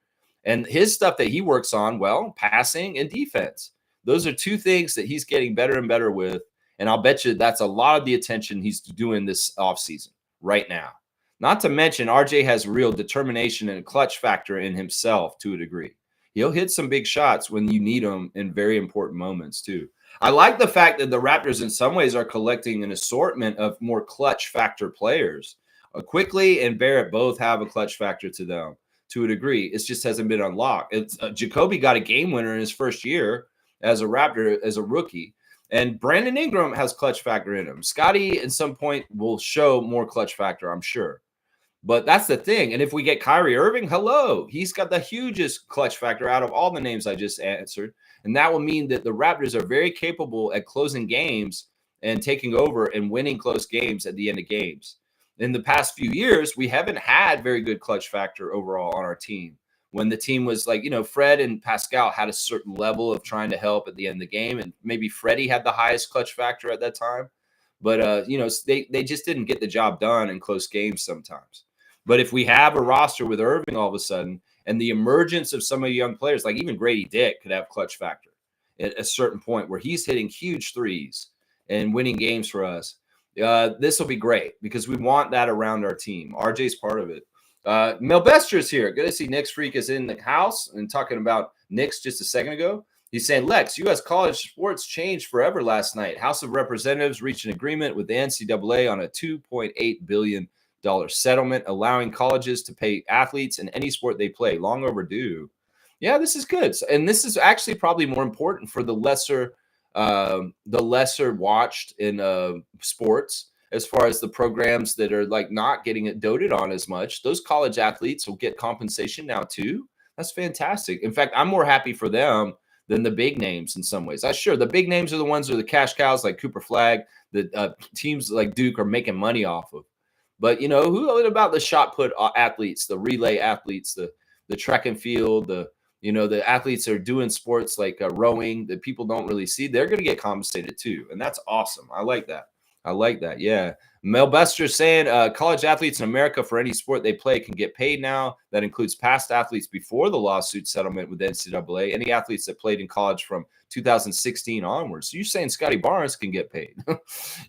And his stuff that he works on, well, passing and defense. Those are two things that he's getting better and better with. And I'll bet you that's a lot of the attention he's doing this offseason right now. Not to mention, RJ has real determination and a clutch factor in himself to a degree. He'll hit some big shots when you need them in very important moments, too. I like the fact that the Raptors, in some ways, are collecting an assortment of more clutch factor players. Quickly and Barrett both have a clutch factor to them to a degree. It just hasn't been unlocked. Jacoby got a game winner in his first year as a Raptor, as a rookie. And Brandon Ingram has clutch factor in him. Scotty, at some point, will show more clutch factor, I'm sure. But that's the thing. And if we get Kyrie Irving, hello, he's got the hugest clutch factor out of all the names I just answered. And that will mean that the Raptors are very capable at closing games and taking over and winning close games at the end of games. In the past few years, we haven't had very good clutch factor overall on our team. When the team was like, you know, Fred and Pascal had a certain level of trying to help at the end of the game. And maybe Freddie had the highest clutch factor at that time. But, you know, they just didn't get the job done in close games sometimes. But if we have a roster with Irving all of a sudden and the emergence of some of the young players, like even Grady Dick could have clutch factor at a certain point where he's hitting huge threes and winning games for us. This will be great because we want that around our team. RJ's part of it. Mel Bester's here. Good to see Knicks Freak is in the house and talking about Knicks just a second ago. He's saying, Lex, U.S. college sports changed forever last night. House of Representatives reached an agreement with the NCAA on a $2.8 billion settlement, allowing colleges to pay athletes in any sport they play. Long overdue. Yeah, this is good. And this is actually probably more important for the lesser watched in sports, as far as the programs that are like not getting it doted on as much. Those college athletes will get compensation now too. That's fantastic. In fact, I'm more happy for them than the big names in some ways. Sure, the big names are the ones who are the cash cows like Cooper Flag, that teams like Duke are making money off of. But, you know, who about the shot put athletes, the relay athletes, the track and field, the athletes that are doing sports like rowing that people don't really see? They're going to get compensated too. And that's awesome. I like that. Yeah. Mel Bester saying college athletes in America for any sport they play can get paid now. That includes past athletes before the lawsuit settlement with the NCAA, any athletes that played in college from 2016 onwards. So you're saying Scotty Barnes can get paid.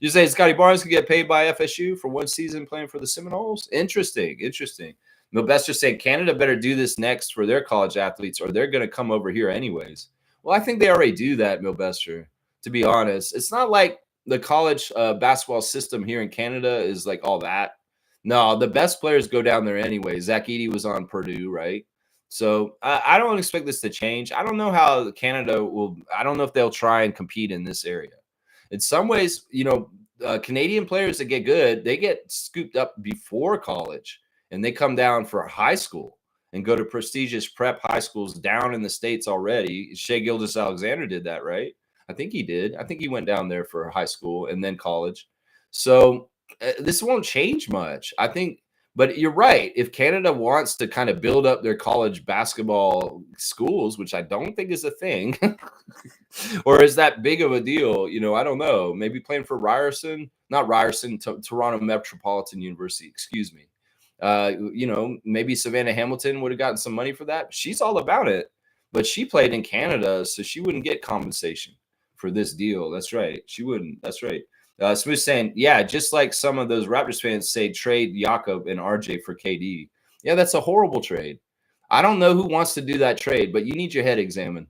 You're saying Scotty Barnes can get paid by FSU for one season playing for the Seminoles? Interesting. Mel Bester saying Canada better do this next for their college athletes or they're going to come over here anyways. Well, I think they already do that, Mel Bester, to be honest. It's not like the college basketball system here in Canada is like all that. No, the best players go down there anyway. Zach Edey was on Purdue, right? So I don't expect this to change. I don't know how Canada will. I don't know if they'll try and compete in this area. In some ways, you know, Canadian players that get good, they get scooped up before college, and they come down for high school and go to prestigious prep high schools down in the States already. Shea Gilgeous-Alexander did that, right? I think he did. I think he went down there for high school and then college. So this won't change much, I think. But you're right. If Canada wants to kind of build up their college basketball schools, which I don't think is a thing, or is that big of a deal? I don't know. Maybe playing for not Ryerson, Toronto Metropolitan University, excuse me. Maybe Savannah Hamilton would have gotten some money for that. She's all about it, but she played in Canada, so she wouldn't get compensation for this deal. That's right. She wouldn't. That's right. Smooth saying, yeah, just like some of those Raptors fans say, trade Jakob and RJ for KD. Yeah, that's a horrible trade. I don't know who wants to do that trade, but you need your head examined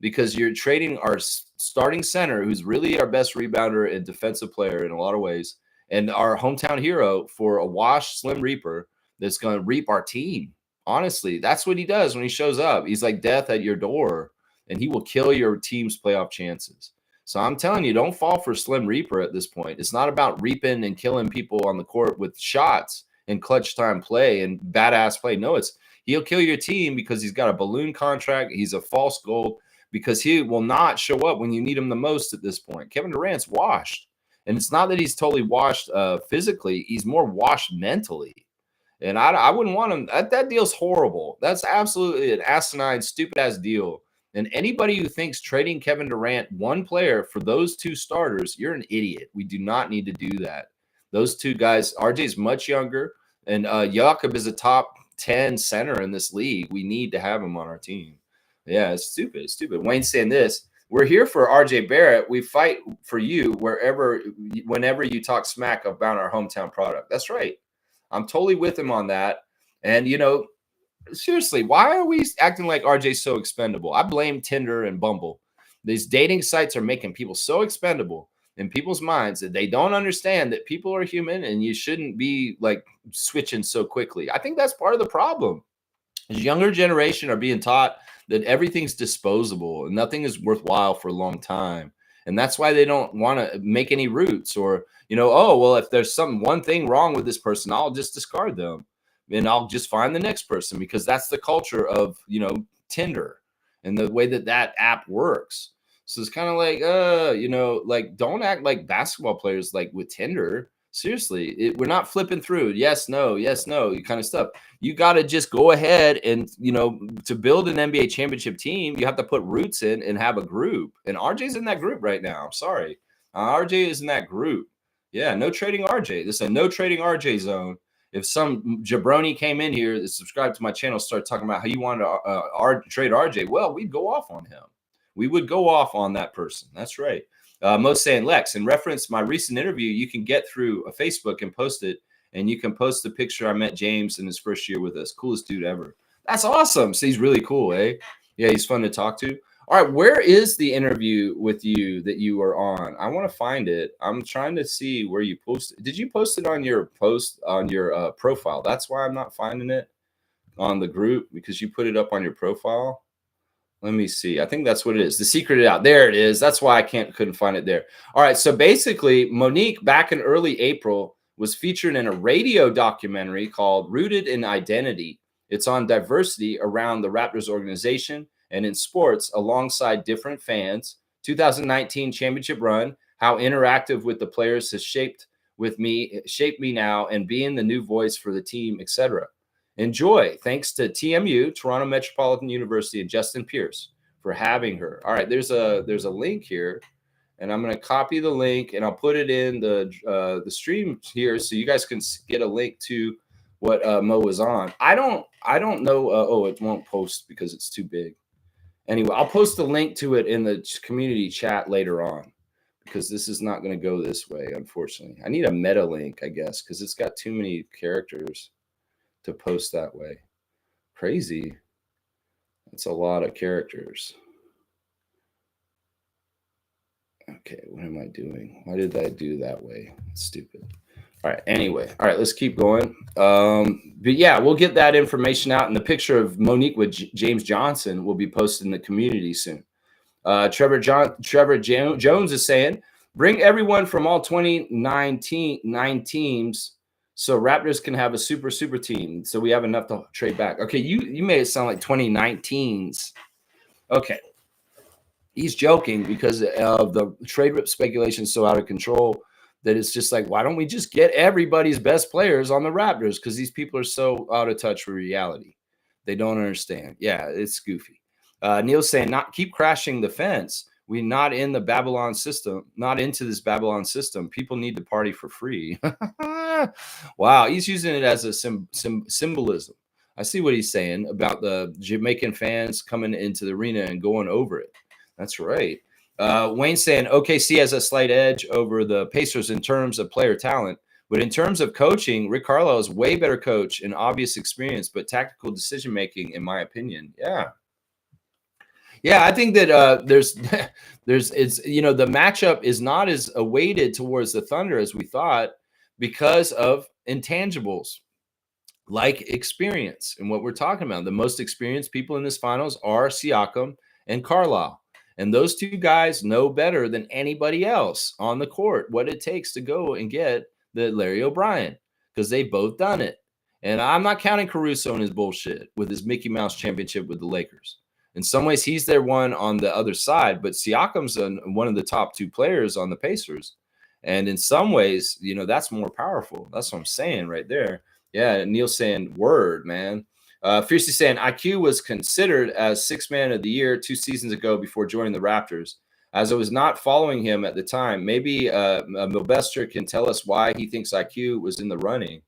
because you're trading our starting center, who's really our best rebounder and defensive player in a lot of ways, and our hometown hero for a washed Slim Reaper that's going to reap our team. Honestly, that's what he does when he shows up. He's like death at your door, and he will kill your team's playoff chances. So I'm telling you, don't fall for Slim Reaper at this point. It's not about reaping and killing people on the court with shots and clutch time play and badass play. No, he'll kill your team because he's got a balloon contract. He's a false gold because he will not show up when you need him the most at this point. Kevin Durant's washed. And it's not that he's totally washed physically. He's more washed mentally. And I wouldn't want him. That deal's horrible. That's absolutely an asinine, stupid-ass deal. And anybody who thinks trading Kevin Durant, one player, for those two starters, you're an idiot. We do not need to do that. Those two guys, RJ's much younger, and Jakob is a top 10 center in this league. We need to have him on our team. Yeah, it's stupid. It's stupid. Wayne's saying this. We're here for RJ Barrett. We fight for you whenever you talk smack about our hometown product. That's right. I'm totally with him on that. And, seriously, why are we acting like RJ's so expendable? I blame Tinder and Bumble. These dating sites are making people so expendable in people's minds that they don't understand that people are human and you shouldn't be like switching so quickly. I think that's part of the problem. The younger generation are being taught that everything's disposable and nothing is worthwhile for a long time. And that's why they don't want to make any roots or, oh, well, if there's one thing wrong with this person, I'll just discard them. And I'll just find the next person because that's the culture of, Tinder and the way that app works. So it's kind of like, don't act like basketball players like with Tinder. Seriously, we're not flipping through. Yes, no, kind of stuff. You got to just go ahead and, to build an NBA championship team, you have to put roots in and have a group. And RJ's in that group right now. I'm sorry. RJ is in that group. Yeah, no trading RJ. This is a no trading RJ zone. If some jabroni came in here that subscribed to my channel, started talking about how you wanted to trade RJ, well, we'd go off on him. We would go off on that person. That's right. Most saying, Lex, in reference my recent interview, you can get through a Facebook and post it, and you can post the picture I met James in his first year with us. Coolest dude ever. That's awesome. So he's really cool, eh? Yeah, he's fun to talk to. All right, where is the interview with you that you were on? I want to find it. I'm trying to see where you posted. Did you post it on your profile? That's why I'm not finding it on the group, because you put it up on your profile. Let me see. I think that's what it is. The secret out. There it is. That's why I couldn't find it there. All right. So basically, Monique, back in early April, was featured in a radio documentary called Rooted in Identity. It's on diversity around the Raptors organization and in sports alongside different fans. 2019 championship run, how interactive with the players has shaped me now, and being the new voice for the team, etc. Enjoy. Thanks to TMU, Toronto Metropolitan University, and Justin Pierce for having her. All right, there's a link here, and I'm going to copy the link and I'll put it in the stream here so you guys can get a link to what Mo was on. I don't know. Oh, it won't post because it's too big. Anyway, I'll post the link to it in the community chat later on because this is not going to go this way, unfortunately. I need a meta link, I guess, because it's got too many characters to post that way. Crazy. That's a lot of characters. Okay, what am I doing? Why did I do that way? It's stupid. All right, anyway. All right, let's keep going. But yeah, we'll get that information out. And the picture of Monique with James Johnson will be posted in the community soon. Trevor Jones is saying, Bring everyone from all 9 teams so Raptors can have a super team. So we have enough to trade back. Okay, you made it sound like 2019s. Okay. He's joking because of the trade rip speculation so out of control that it's just like, why don't we just get everybody's best players on the Raptors? Because these people are so out of touch with reality. They don't understand. Yeah, it's goofy. Neil's saying, not keep crashing the fence. We not in the Babylon system, not into this Babylon system. People need to party for free. Wow, he's using it as a symbolism. I see what he's saying about the Jamaican fans coming into the arena and going over it. That's right. Wayne saying OKC has a slight edge over the Pacers in terms of player talent, but in terms of coaching, Rick Carlisle is way better coach and obvious experience, but tactical decision making, in my opinion. Yeah, I think that there's it's the matchup is not as weighted towards the Thunder as we thought because of intangibles like experience. And what we're talking about, the most experienced people in this finals are Siakam and Carlisle. And those two guys know better than anybody else on the court what it takes to go and get the Larry O'Brien because they've both done it. And I'm not counting Caruso and his bullshit with his Mickey Mouse championship with the Lakers. In some ways, he's their one on the other side, but Siakam's one of the top two players on the Pacers. And in some ways, that's more powerful. That's what I'm saying right there. Yeah, Neil saying word, man. Fiercely saying IQ was considered as sixth man of the year 2 seasons ago before joining the Raptors. As I was not following him at the time, maybe Milbester can tell us why he thinks IQ was in the running.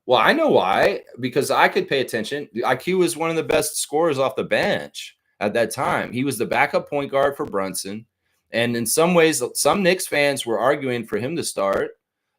Well, I know why, because I could pay attention. IQ was one of the best scorers off the bench at that time. He was the backup point guard for Brunson. And in some ways, some Knicks fans were arguing for him to start.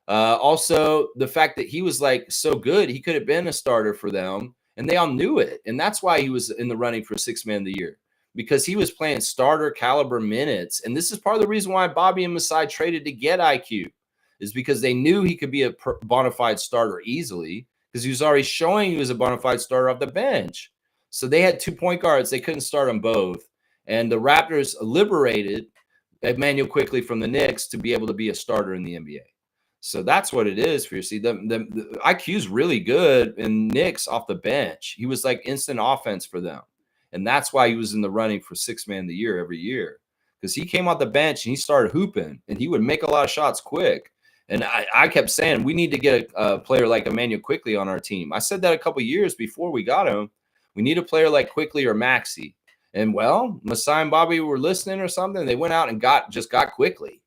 Also, the fact that he was like so good, he could have been a starter for them, and they all knew it. And that's why he was in the running for sixth man of the year, because he was playing starter caliber minutes. And this is part of the reason why Bobby and Masai traded to get IQ, is because they knew he could be a bona fide starter easily because he was already showing he was a bona fide starter off the bench. So they had 2 point guards. They couldn't start them both. And the Raptors liberated Emmanuel quickly from the Knicks to be able to be a starter in the NBA. So that's what it is for you. See, the IQ is really good in Knicks off the bench. He was like instant offense for them. And that's why he was in the running for sixth man of the year every year, because he came off the bench and he started hooping and he would make a lot of shots quick. And I kept saying, we need to get a player like Emmanuel Quickly on our team. I said that a couple years before we got him. We need a player like Quickly or Maxey. And well, Masai and Bobby were listening or something. They went out and got Quickly.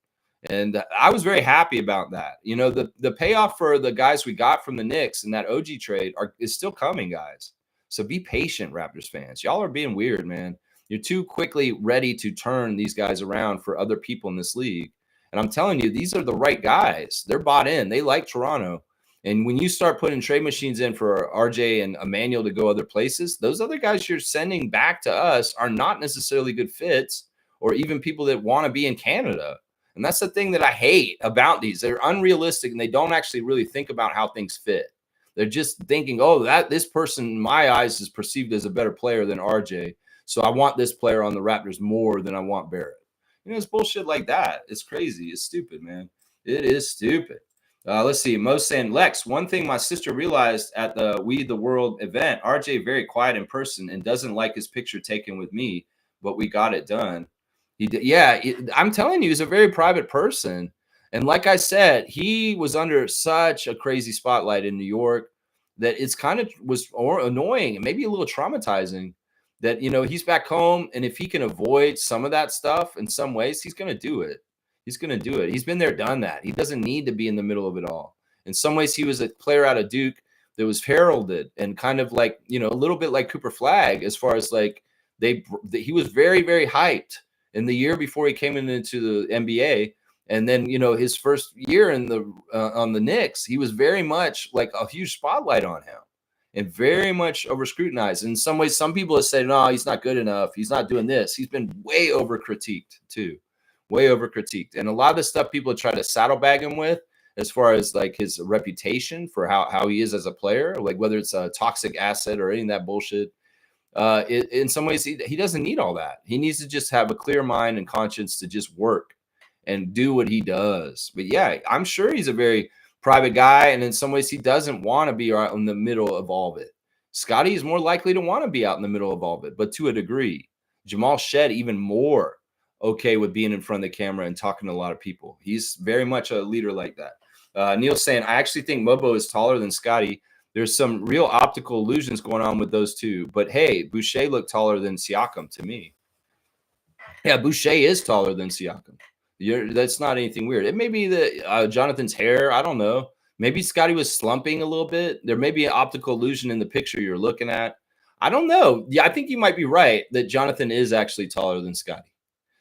And I was very happy about that. The payoff for the guys we got from the Knicks in that OG trade is still coming, guys. So be patient, Raptors fans. Y'all are being weird, man. You're too quickly ready to turn these guys around for other people in this league. And I'm telling you, these are the right guys. They're bought in. They like Toronto. And when you start putting trade machines in for RJ and Emmanuel to go other places, those other guys you're sending back to us are not necessarily good fits or even people that want to be in Canada. And that's the thing that I hate about these. They're unrealistic and they don't actually really think about how things fit. They're just thinking, oh, this person in my eyes is perceived as a better player than RJ. So I want this player on the Raptors more than I want Barrett. It's bullshit like that. It's crazy. It's stupid, man. It is stupid. Let's see. Mo saying, Lex, one thing my sister realized at the We the World event, RJ very quiet in person and doesn't like his picture taken with me, but we got it done. I'm telling you, he's a very private person. And like I said, he was under such a crazy spotlight in New York that it's kind of was annoying and maybe a little traumatizing that, he's back home. And if he can avoid some of that stuff in some ways, he's going to do it. He's going to do it. He's been there, done that. He doesn't need to be in the middle of it all. In some ways, he was a player out of Duke that was heralded and kind of like, a little bit like Cooper Flagg as far as like he was very, very hyped in the year before he came into the NBA. And then, his first year in on the Knicks, he was very much like a huge spotlight on him and very much over scrutinized. In some ways, some people have said, no, he's not good enough. He's not doing this. He's been way over critiqued too, way over critiqued. And a lot of the stuff people try to saddlebag him with, as far as like his reputation for how he is as a player, like whether it's a toxic asset or any of that bullshit. In some ways, he doesn't need all that. He needs to just have a clear mind and conscience to just work and do what he does. But yeah, I'm sure he's a very private guy, and in some ways he doesn't want to be out in the middle of all of it. Scotty is more likely to want to be out in the middle of all of it, but to a degree. Jamal Shed even more okay with being in front of the camera and talking to a lot of people. He's very much a leader like that. Neil's saying, I actually think Mobo is taller than Scotty. There's some real optical illusions going on with those two. But hey, Boucher looked taller than Siakam to me. Yeah, Boucher is taller than Siakam. That's not anything weird. It may be the Jonathan's hair. I don't know. Maybe Scotty was slumping a little bit. There may be an optical illusion in the picture you're looking at. I don't know. Yeah, I think you might be right that Jonathan is actually taller than Scotty.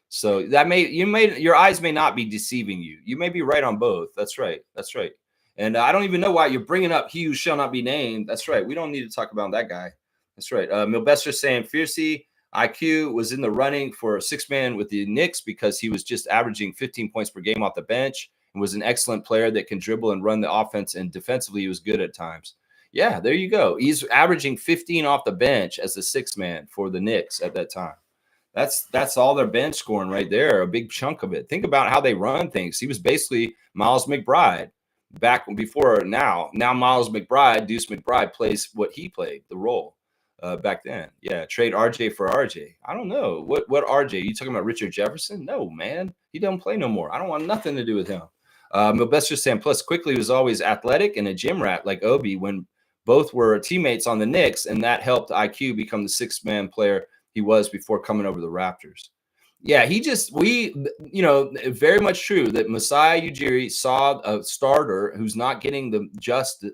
So that your eyes may not be deceiving you. You may be right on both. That's right. That's right. And I don't even know why you're bringing up he who shall not be named. That's right. We don't need to talk about that guy. That's right. Milbester saying Fiercey IQ was in the running for a six-man with the Knicks because he was just averaging 15 points per game off the bench and was an excellent player that can dribble and run the offense, and defensively he was good at times. Yeah, there you go. He's averaging 15 off the bench as a six-man for the Knicks at that time. That's all their bench scoring right there, a big chunk of it. Think about how they run things. He was basically Miles McBride back before now. Now Miles McBride, Deuce McBride, plays what he played, the role back then. Yeah, trade RJ for RJ. I don't know. What RJ? You talking about Richard Jefferson? No, man. He don't play no more. I don't want nothing to do with him. Milbester saying, plus Quickly was always athletic and a gym rat like Obi when both were teammates on the Knicks, and that helped IQ become the six-man player he was before coming over the Raptors. Yeah, very much true that Masai Ujiri saw a starter who's not getting the just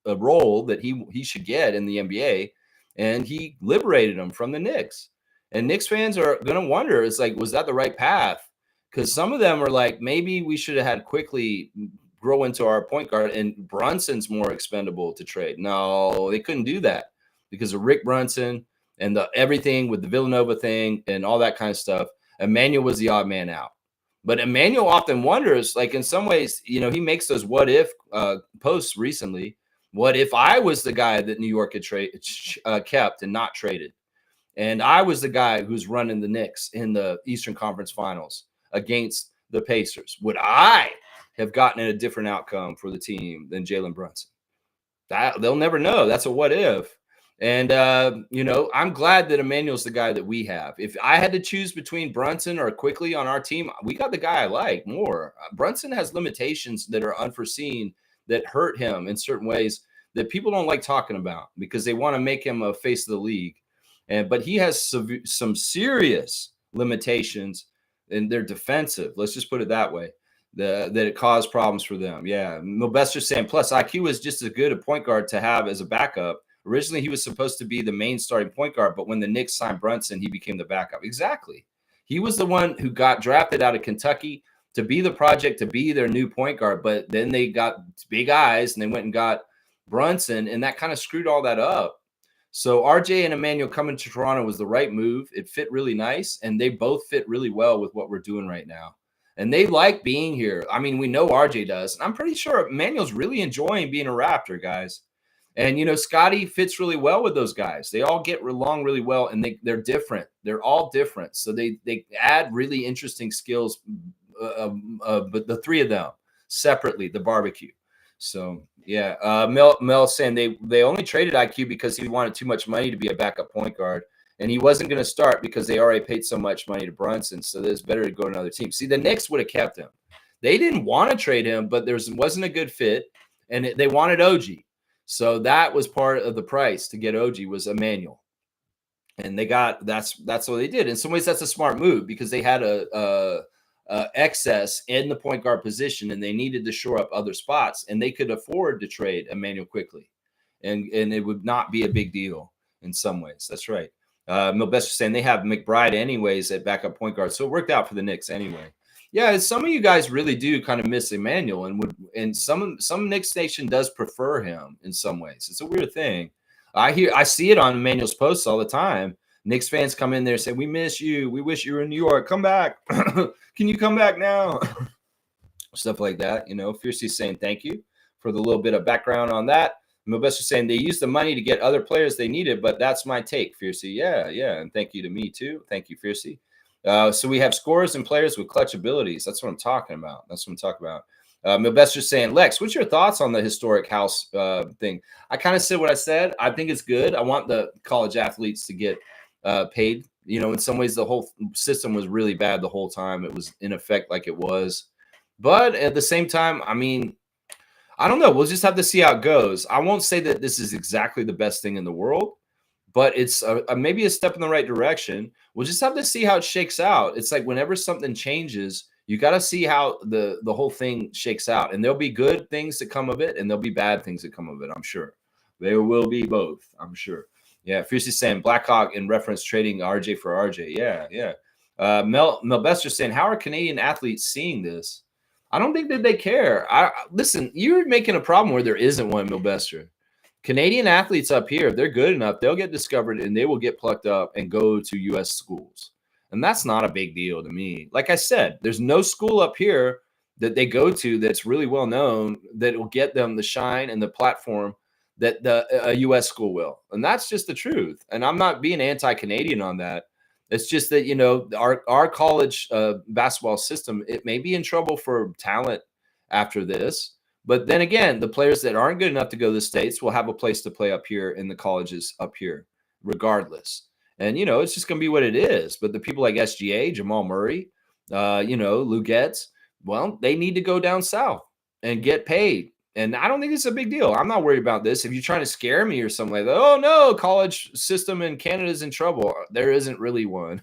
a role that he should get in the NBA, and he liberated him from the Knicks. And Knicks fans are going to wonder, it's like, was that the right path? Because some of them are like, maybe we should have had Quickly grow into our point guard, and Brunson's more expendable to trade. No, they couldn't do that because of Rick Brunson and everything with the Villanova thing and all that kind of stuff. Emmanuel was the odd man out. But Emmanuel often wonders, like in some ways, he makes those what if posts recently. What if I was the guy that New York had kept and not traded? And I was the guy who's running the Knicks in the Eastern Conference Finals against the Pacers. Would I have gotten a different outcome for the team than Jalen Brunson? They'll never know. That's a what if. And, I'm glad that Emmanuel's the guy that we have. If I had to choose between Brunson or Quickly on our team, we got the guy I like more. Brunson has limitations that are unforeseen that hurt him in certain ways that people don't like talking about because they want to make him a face of the league. But he has some serious limitations, and they're defensive. Let's just put it that way. That it caused problems for them. Yeah. Milbester saying, plus IQ is just as good a point guard to have as a backup. Originally, he was supposed to be the main starting point guard, but when the Knicks signed Brunson, he became the backup. Exactly. He was the one who got drafted out of Kentucky to be the project, to be their new point guard. But then they got big eyes and they went and got Brunson, and that kind of screwed all that up. So RJ and Emmanuel coming to Toronto was the right move. It fit really nice, and they both fit really well with what we're doing right now. And they like being here. I mean, we know RJ does. And I'm pretty sure Emmanuel's really enjoying being a Raptor, guys. And, Scotty fits really well with those guys. They all get along really well, and they're different. They're all different. So they add really interesting skills, but the three of them separately, the barbecue. So, yeah. Mel saying they only traded IQ because he wanted too much money to be a backup point guard. And he wasn't going to start because they already paid so much money to Brunson. So it's better to go to another team. See, the Knicks would have kept him. They didn't want to trade him, but there wasn't a good fit, and they wanted OG. So that was part of the price to get OG was Emmanuel. And that's what they did. In some ways, that's a smart move because they had a excess in the point guard position, and they needed to shore up other spots, and they could afford to trade Emmanuel quickly. And it would not be a big deal in some ways. That's right. Milbester saying they have McBride anyways at backup point guard. So it worked out for the Knicks anyway. Yeah, some of you guys really do kind of miss Emmanuel, and some Knicks Nation does prefer him in some ways. It's a weird thing. I see it on Emmanuel's posts all the time. Knicks fans come in there and say, "We miss you. We wish you were in New York. Come back. Can you come back now?" Stuff like that. Fiercey's saying thank you for the little bit of background on that. Milbester saying they used the money to get other players they needed, but that's my take, Fiercey. Yeah, and thank you to me too. Thank you, Fiercey. So we have scorers and players with clutch abilities. That's what I'm talking about. That's what I'm talking about. Milbester's saying, Lex, what's your thoughts on the historic house thing? I kind of said what I said. I think it's good. I want the college athletes to get paid. You know, in some ways, the whole system was really bad the whole time. It was in effect like it was. But at the same time, I mean, I don't know. We'll just have to see how it goes. I won't say that this is exactly the best thing in the world, but it's maybe a step in the right direction. We'll just have to see how it shakes out. It's like whenever something changes, you got to see how the whole thing shakes out, and there'll be good things that come of it, and there'll be bad things that come of it. I'm sure there will be both. I'm sure. Yeah, Fiercely saying Blackhawk in reference trading RJ for RJ. Yeah, yeah. Mel Bester saying, how are Canadian athletes seeing this? I don't think that they care. Listen, you're making a problem where there isn't one, Milbester. Canadian athletes up here, they're good enough. They'll get discovered and they will get plucked up and go to U.S. schools. And that's not a big deal to me. Like I said, there's no school up here that they go to that's really well known that will get them the shine and the platform that a U.S. school will. And that's just the truth. And I'm not being anti-Canadian on that. It's just that, you know, our college basketball system, it may be in trouble for talent after this. But then again, the players that aren't good enough to go to the States will have a place to play up here in the colleges up here, regardless. And, you know, it's just going to be what it is. But the people like SGA, Jamal Murray, you know, Lou Getz, well, they need to go down south and get paid. And I don't think it's a big deal. I'm not worried about this. If you're trying to scare me or something like that, oh, no, college system in Canada is in trouble. There isn't really one.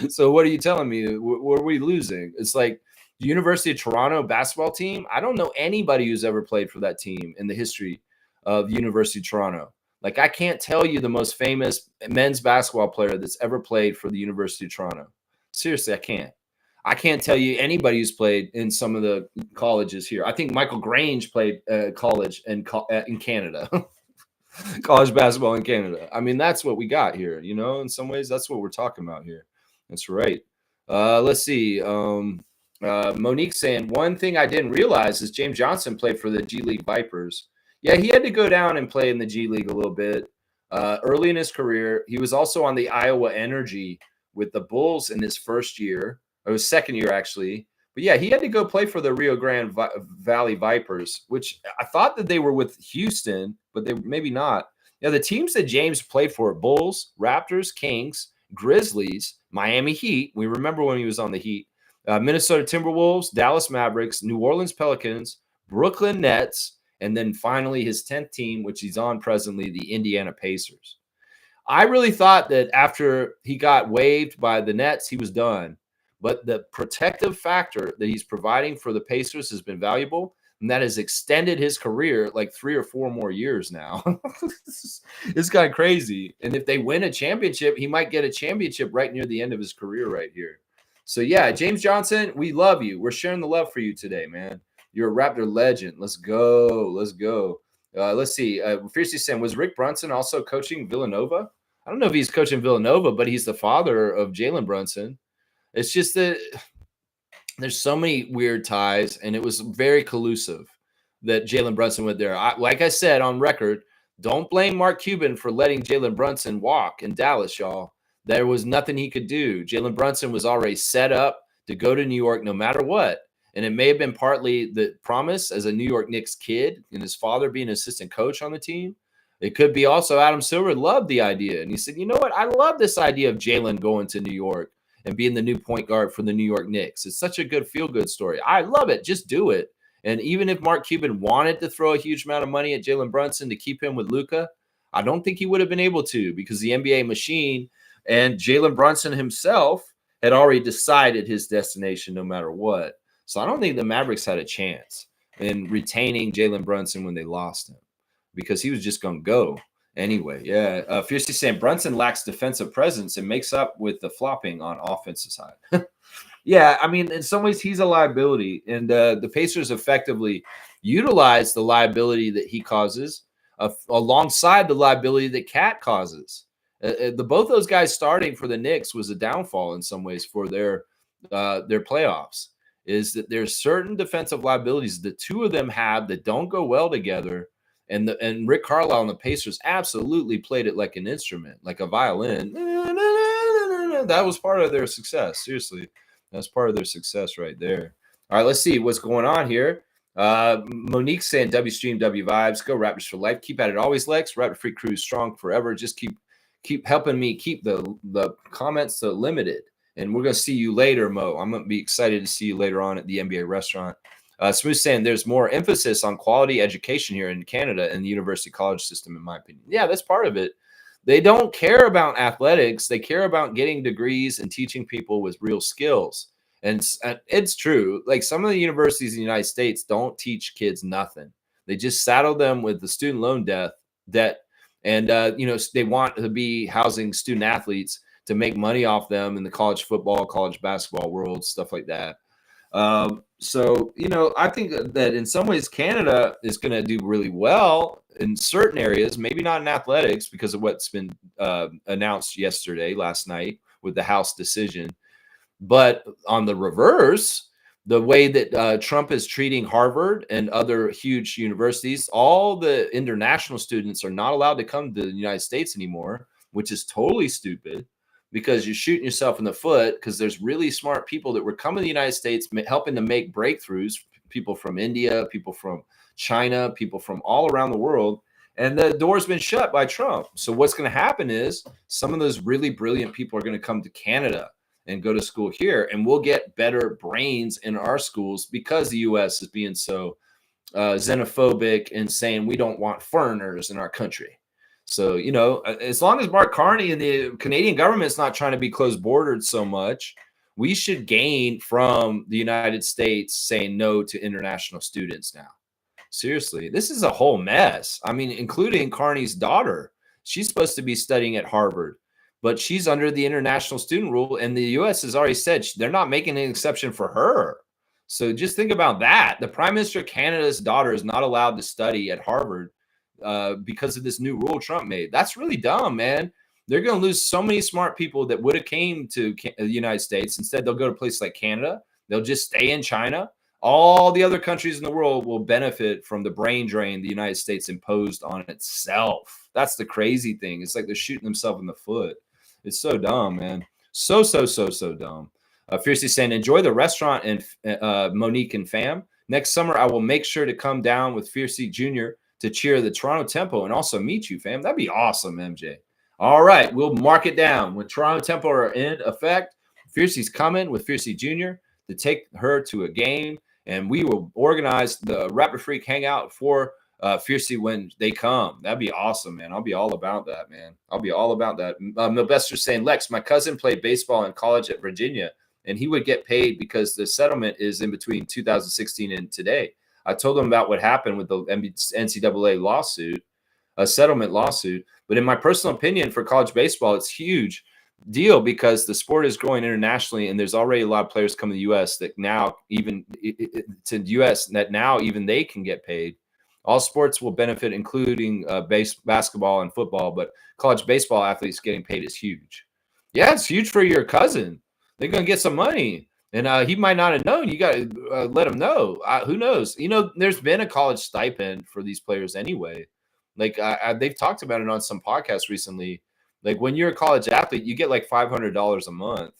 So what are you telling me? What are we losing? It's like, the University of Toronto basketball team, I don't know anybody who's ever played for that team in the history of the University of Toronto. Like, I can't tell you the most famous men's basketball player that's ever played for the University of Toronto. Seriously, I can't. I can't tell you anybody who's played in some of the colleges here. I think Michael Grange played college in Canada. College basketball in Canada. I mean, that's what we got here. You know, in some ways, that's what we're talking about here. That's right. Let's see. Monique saying, one thing I didn't realize is James Johnson played for the G League Vipers. Yeah, he had to go down and play in the G League a little bit early in his career. He was also on the Iowa Energy with the Bulls in his first year, or his second year, actually. But yeah, he had to go play for the Rio Grande Valley Vipers, which I thought that they were with Houston, but they maybe not. Yeah, the teams that James played for: Bulls, Raptors, Kings, Grizzlies, Miami Heat. We remember when he was on the Heat. Minnesota Timberwolves, Dallas Mavericks, New Orleans Pelicans, Brooklyn Nets, and then finally his 10th team, which he's on presently, the Indiana Pacers. I really thought that after he got waived by the Nets, he was done. But the protective factor that he's providing for the Pacers has been valuable, and that has extended his career like 3 or 4 more years now. It's kind of crazy. And if they win a championship, he might get a championship right near the end of his career right here. So, yeah, James Johnson, we love you. We're sharing the love for you today, man. You're a Raptor legend. Let's go. Let's go. Let's see. Fiercely saying, was Rick Brunson also coaching Villanova? I don't know if he's coaching Villanova, but he's the father of Jalen Brunson. It's just that there's so many weird ties, and it was very collusive that Jalen Brunson went there. Like I said on record, don't blame Mark Cuban for letting Jalen Brunson walk in Dallas, y'all. There was nothing he could do. Jalen Brunson was already set up to go to New York no matter what. And it may have been partly the promise as a New York Knicks kid and his father being an assistant coach on the team. It could be also Adam Silver loved the idea. And he said, you know what? I love this idea of Jalen going to New York and being the new point guard for the New York Knicks. It's such a good feel-good story. I love it. Just do it. And even if Mark Cuban wanted to throw a huge amount of money at Jalen Brunson to keep him with Luka, I don't think he would have been able to, because the NBA machine and Jalen Brunson himself had already decided his destination no matter what. So I don't think the Mavericks had a chance in retaining Jalen Brunson when they lost him, because he was just going to go anyway. Yeah. Fiercely saying Brunson lacks defensive presence and makes up with the flopping on offensive side. Yeah, I mean, in some ways, he's a liability. And the Pacers effectively utilize the liability that he causes alongside the liability that Cat causes. Both those guys starting for the Knicks was a downfall in some ways for their playoffs. Is that there's certain defensive liabilities the two of them have that don't go well together. And Rick Carlisle and the Pacers absolutely played it like an instrument, like a violin. that was part of their success. Seriously, that's part of their success right there. All right, let's see what's going on here. Monique saying W stream, W vibes, go Raptors for life. Keep at it always, Lex. Raptor Free Crew strong forever. Just keep helping me keep the comments limited. And we're gonna see you later, Mo. I'm gonna be excited to see you later on at the NBA restaurant. Smooth saying there's more emphasis on quality education here in Canada in the university college system, in my opinion. Yeah, that's part of it. They don't care about athletics. They care about getting degrees and teaching people with real skills. And it's true. Like some of the universities in the United States don't teach kids nothing. They just saddle them with the student loan debt. And, they want to be housing student athletes to make money off them in the college football, college basketball world, stuff like that. I think that in some ways Canada is going to do really well in certain areas, maybe not in athletics because of what's been announced last night with the House decision. But on the reverse, the way that Trump is treating Harvard and other huge universities, all the international students are not allowed to come to the United States anymore, which is totally stupid because you're shooting yourself in the foot because there's really smart people that were coming to the United States helping to make breakthroughs, people from India, people from China, people from all around the world. And the door's been shut by Trump. So what's going to happen is some of those really brilliant people are going to come to Canada and go to school here, and we'll get better brains in our schools because the U.S. is being so xenophobic and saying we don't want foreigners in our country. So, as long as Mark Carney and the Canadian government's not trying to be closed-bordered so much, we should gain from the United States saying no to international students now. Seriously, this is a whole mess. I mean, including Carney's daughter. She's supposed to be studying at Harvard, but she's under the international student rule, and the U.S. has already said they're not making an exception for her. So just think about that. The Prime Minister of Canada's daughter is not allowed to study at Harvard because of this new rule Trump made. That's really dumb, man. They're going to lose so many smart people that would have came to the United States. Instead, they'll go to places like Canada. They'll just stay in China. All the other countries in the world will benefit from the brain drain the United States imposed on itself. That's the crazy thing. It's like they're shooting themselves in the foot. It's so dumb, man. So dumb. Fiercely saying, enjoy the restaurant and Monique and fam. Next summer, I will make sure to come down with Fiercely Jr. to cheer the Toronto Tempo and also meet you, fam. That'd be awesome, MJ. All right, we'll mark it down. When Toronto Tempo are in effect, Fiercely's coming with Fiercely Jr. to take her to a game, and we will organize the Raptor Freak Hangout for Fiercely when they come. That'd be awesome, man. I'll be all about that, man. I'll be all about that. Milbester's saying, Lex, my cousin played baseball in college at Virginia, and he would get paid because the settlement is in between 2016 and today. I told him about what happened with the NCAA lawsuit, a settlement lawsuit. But in my personal opinion, for college baseball, it's huge deal because the sport is growing internationally, and there's already a lot of players coming to the U.S. that now even they can get paid. All sports will benefit, including basketball and football, but college baseball athletes getting paid is huge. Yeah, it's huge for your cousin. They're going to get some money. And he might not have known. You got to let him know. Who knows? There's been a college stipend for these players anyway. Like they've talked about it on some podcasts recently. Like when you're a college athlete, you get like $500 a month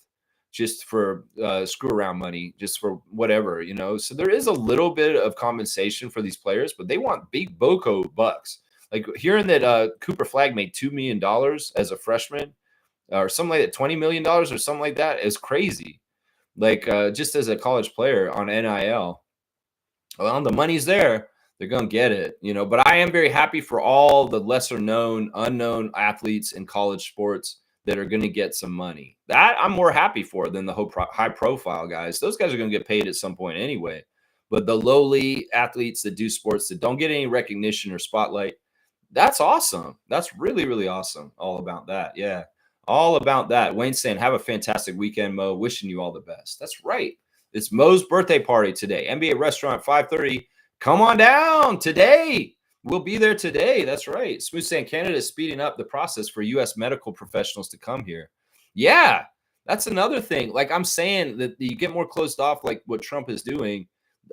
just for screw around money, just for whatever, So there is a little bit of compensation for these players, but they want big BOCO bucks. Like hearing that Cooper Flagg made $2 million as a freshman or something like that, $20 million or something like that is crazy. Like just as a college player on NIL, well, the money's there. They're going to get it, But I am very happy for all the lesser known, unknown athletes in college sports that are going to get some money. That I'm more happy for than the whole high profile guys. Those guys are going to get paid at some point anyway. But the lowly athletes that do sports that don't get any recognition or spotlight, that's awesome. That's really, really awesome. All about that. Yeah. All about that. Wayne saying, have a fantastic weekend, Mo. Wishing you all the best. That's right. It's Mo's birthday party today. NBA restaurant, 5:30. Come on down today. We'll be there today. That's right. Smooth saying Canada is speeding up the process for U.S. medical professionals to come here. Yeah, that's another thing. Like I'm saying that you get more closed off like what Trump is doing.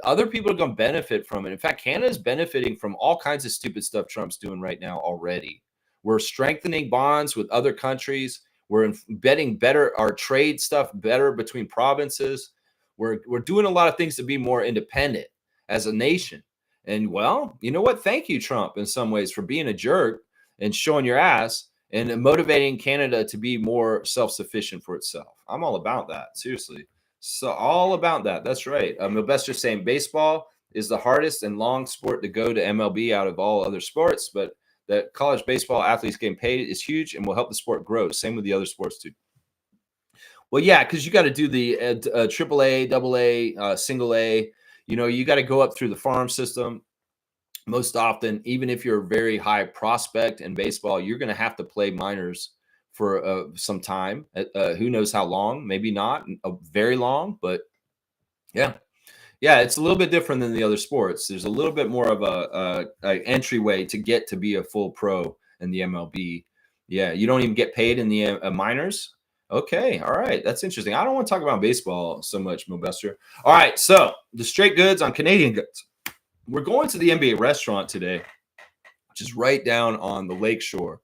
Other people are going to benefit from it. In fact, Canada is benefiting from all kinds of stupid stuff Trump's doing right now already. We're strengthening bonds with other countries. We're betting better our trade stuff better between provinces. We're doing a lot of things to be more independent as a nation. And well, you know what? Thank you, Trump, in some ways for being a jerk and showing your ass and motivating Canada to be more self-sufficient for itself. I'm all about that. Seriously. So all about that. That's right. Milbester's saying baseball is the hardest and long sport to go to MLB out of all other sports, but that college baseball athletes getting paid is huge and will help the sport grow. Same with the other sports too. Well, yeah, because you got to do the triple A, double A, single A. You know, you got to go up through the farm system. Most often, even if you're a very high prospect in baseball, you're going to have to play minors for some time. Who knows how long? Maybe not very long, but yeah. Yeah, it's a little bit different than the other sports. There's a little bit more of a entryway to get to be a full pro in the MLB. Yeah, you don't even get paid in the minors. Okay, all right, that's interesting. I don't want to talk about baseball so much, Milbester. All right, so the straight goods on Canadian goods. We're going to the NBA restaurant today, which is right down on the lake shore,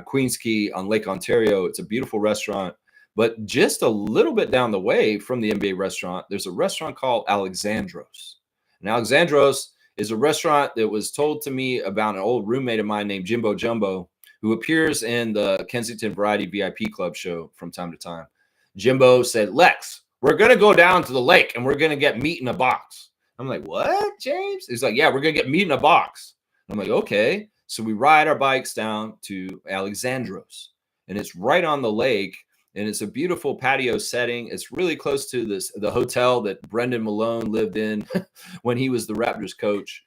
Queens Quay on Lake Ontario. It's a beautiful restaurant. But just a little bit down the way from the NBA restaurant, there's a restaurant called Alexandros. And Alexandros is a restaurant that was told to me about an old roommate of mine named Jimbo Jumbo, who appears in the Kensington Variety VIP Club show from time to time. Jimbo said, Lex, we're going to go down to the lake and we're going to get meat in a box. I'm like, what, James? He's like, yeah, we're going to get meat in a box. I'm like, okay. So we ride our bikes down to Alexandros, and it's right on the lake. And it's a beautiful patio setting. It's really close to the hotel that Brendan Malone lived in when he was the Raptors coach.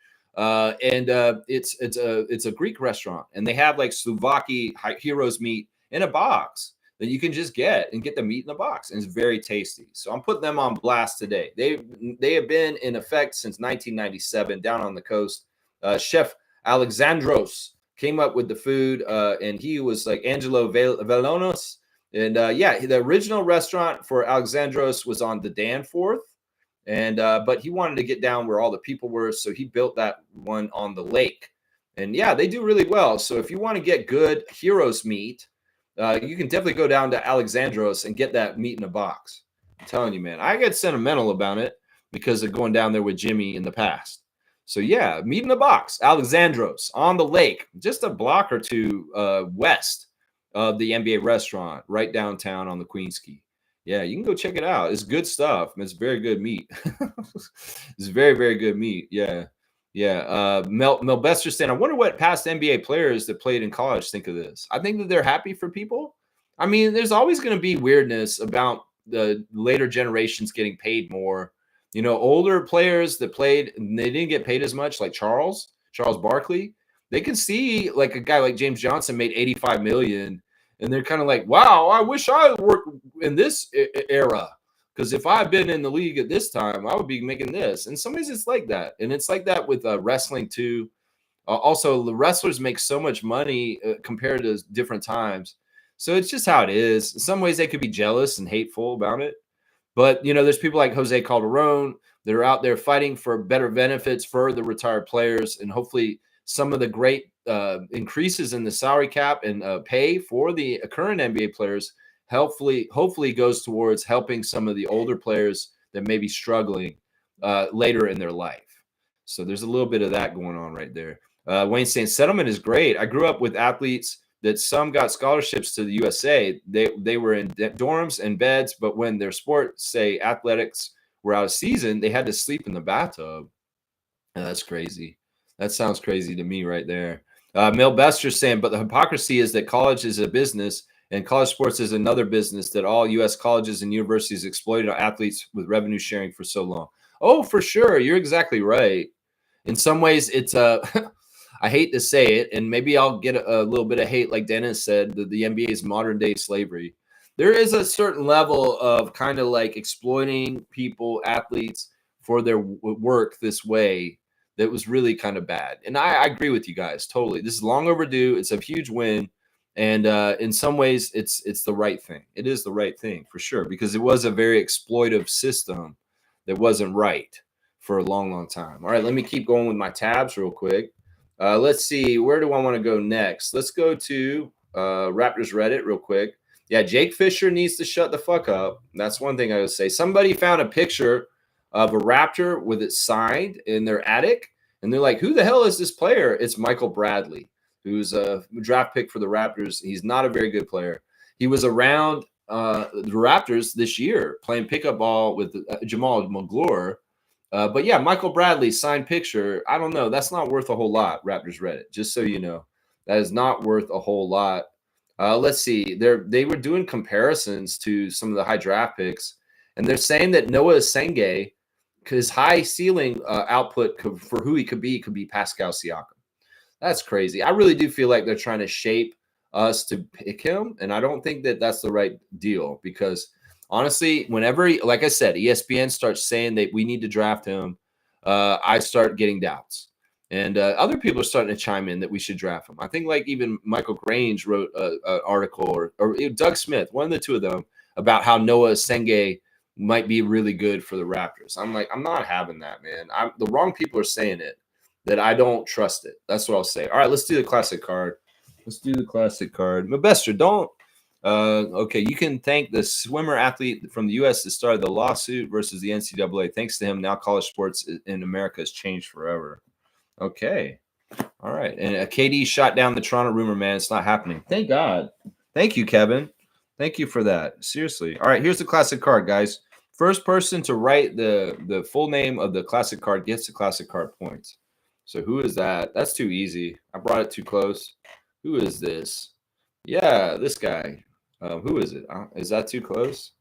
It's a Greek restaurant, and they have like Slouvaki heroes meat in a box that you can just get the meat in the box, and it's very tasty. So I'm putting them on blast today. They have been in effect since 1997 down on the coast. Chef Alexandros came up with the food, and he was like Angelo Velonos. And yeah, the original restaurant for Alexandros was on the Danforth, and but he wanted to get down where all the people were, so he built that one on the lake. And yeah, they do really well. So if you want to get good heroes meat, you can definitely go down to Alexandros and get that meat in a box. I'm telling you, man, I get sentimental about it because of going down there with Jimmy in the past. So yeah, meat in a box, Alexandros on the lake, just a block or two west of the NBA restaurant, right downtown on the Queens Quay. Yeah, you can go check it out. It's good stuff. It's very good meat. It's very, very good meat. Yeah. Yeah. Mel Bester saying, I wonder what past NBA players that played in college think of this. I think that they're happy for people. I mean, there's always going to be weirdness about the later generations getting paid more. You know, older players that played, they didn't get paid as much, like Charles Barkley. They can see like a guy like James Johnson made 85 million, and they're kind of like, wow, I wish I worked in this era. Because if I'd been in the league at this time, I would be making this. And some ways it's like that. And it's like that with wrestling too. Also, the wrestlers make so much money compared to different times. So it's just how it is. In some ways they could be jealous and hateful about it. But, you know, there's people like Jose Calderon that are out there fighting for better benefits for the retired players. And hopefully some of the great increases in the salary cap and pay for the current NBA players hopefully goes towards helping some of the older players that may be struggling later in their life. So there's a little bit of that going on right there. Wayne saying settlement is great. I grew up with athletes that some got scholarships to the USA. They were in dorms and beds, but when their sports, say athletics, were out of season, they had to sleep in the bathtub. And that's crazy. That sounds crazy to me right there. Mel Bester saying, but the hypocrisy is that college is a business and college sports is another business, that all U.S. colleges and universities exploited athletes with revenue sharing for so long. Oh, for sure. You're exactly right. In some ways, it's I hate to say it, and maybe I'll get a little bit of hate, like Dennis said, that the NBA is modern day slavery. There is a certain level of kind of like exploiting people, athletes, for their work this way that was really kind of bad. And I agree with you guys totally. This is long overdue. It's a huge win. And in some ways, it's the right thing. It is the right thing for sure, because it was a very exploitive system that wasn't right for a long, long time. All right, let me keep going with my tabs real quick. Let's see, where do I want to go next? Let's go to Raptors Reddit real quick. Yeah, Jake Fisher needs to shut the fuck up. That's one thing I would say. Somebody found a picture of a Raptor with it signed in their attic, and they're like, "Who the hell is this player?" It's Michael Bradley, who's a draft pick for the Raptors. He's not a very good player. He was around the Raptors this year playing pickup ball with Jamal McGlure. But yeah, Michael Bradley signed picture. I don't know. That's not worth a whole lot. Raptors Reddit, just so you know, that is not worth a whole lot. Let's see. They were doing comparisons to some of the high draft picks, and they're saying that Noah Senge, his high ceiling output for who he could be Pascal Siakam. That's crazy. I really do feel like they're trying to shape us to pick him, and I don't think that that's the right deal because honestly, whenever, like I said, ESPN starts saying that we need to draft him, I start getting doubts. And other people are starting to chime in that we should draft him. I think like even Michael Grange wrote an article or Doug Smith, one of the two of them, about how Noah Senge might be really good for the Raptors. I'm like, I'm not having that, man. The wrong people are saying it, that I don't trust it. That's what I'll say. All right, let's do the classic card. Let's do the classic card. Mabester, don't. Okay, you can thank the swimmer athlete from the U.S. that started the lawsuit versus the NCAA. Thanks to him, now college sports in America has changed forever. Okay. All right. And KD shot down the Toronto rumor, man. It's not happening. Thank God. Thank you, Kevin. Thank you for that. Seriously. All right. Here's the classic card, guys. First person to write the full name of the classic card gets the classic card points. So who is that? That's too easy. I brought it too close. Who is this? Yeah, this guy. Who is it? Is that too close?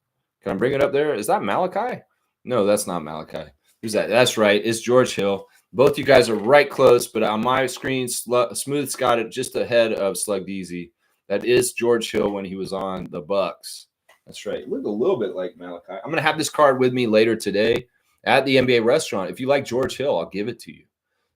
Can I bring it up there? Is that Malachi? No, that's not Malachi. Who's that? That's right. It's George Hill. Both you guys are right close, but on my screen, Smooth's got it just ahead of Slug Deezy. That is George Hill when he was on the Bucks. That's right. Look a little bit like Malachi. I'm going to have this card with me later today at the NBA restaurant. If you like George Hill, I'll give it to you.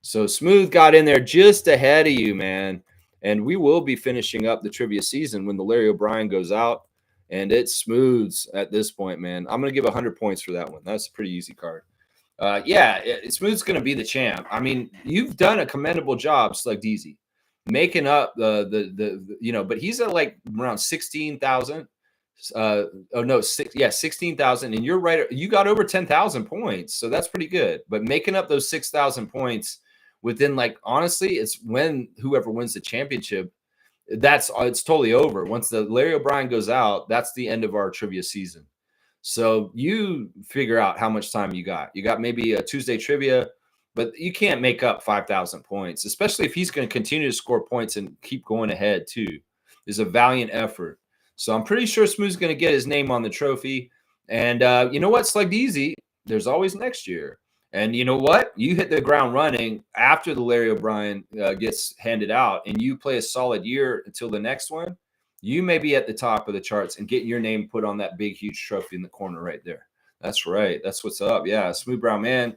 So Smooth got in there just ahead of you, man. And we will be finishing up the trivia season when the Larry O'Brien goes out. And it smooths at this point, man. I'm going to give 100 points for that one. That's a pretty easy card. Smooth's going to be the champ. I mean, you've done a commendable job, Slug Deezy, making up but he's at like around 16,000. 16,000, and you're right. You got over 10,000 points, so that's pretty good. But making up those 6,000 points within, like, honestly, it's when whoever wins the championship, it's totally over. Once the Larry O'Brien goes out, that's the end of our trivia season. So you figure out how much time you got. You got maybe a Tuesday trivia, but you can't make up 5,000 points, especially if he's going to continue to score points and keep going ahead too. It's a valiant effort. So I'm pretty sure Smooth's going to get his name on the trophy. And you know what, Slug Easy, there's always next year. And you know what? You hit the ground running after the Larry O'Brien gets handed out, and you play a solid year until the next one. You may be at the top of the charts and get your name put on that big, huge trophy in the corner right there. That's right. That's what's up. Yeah, Smooth Brown Man.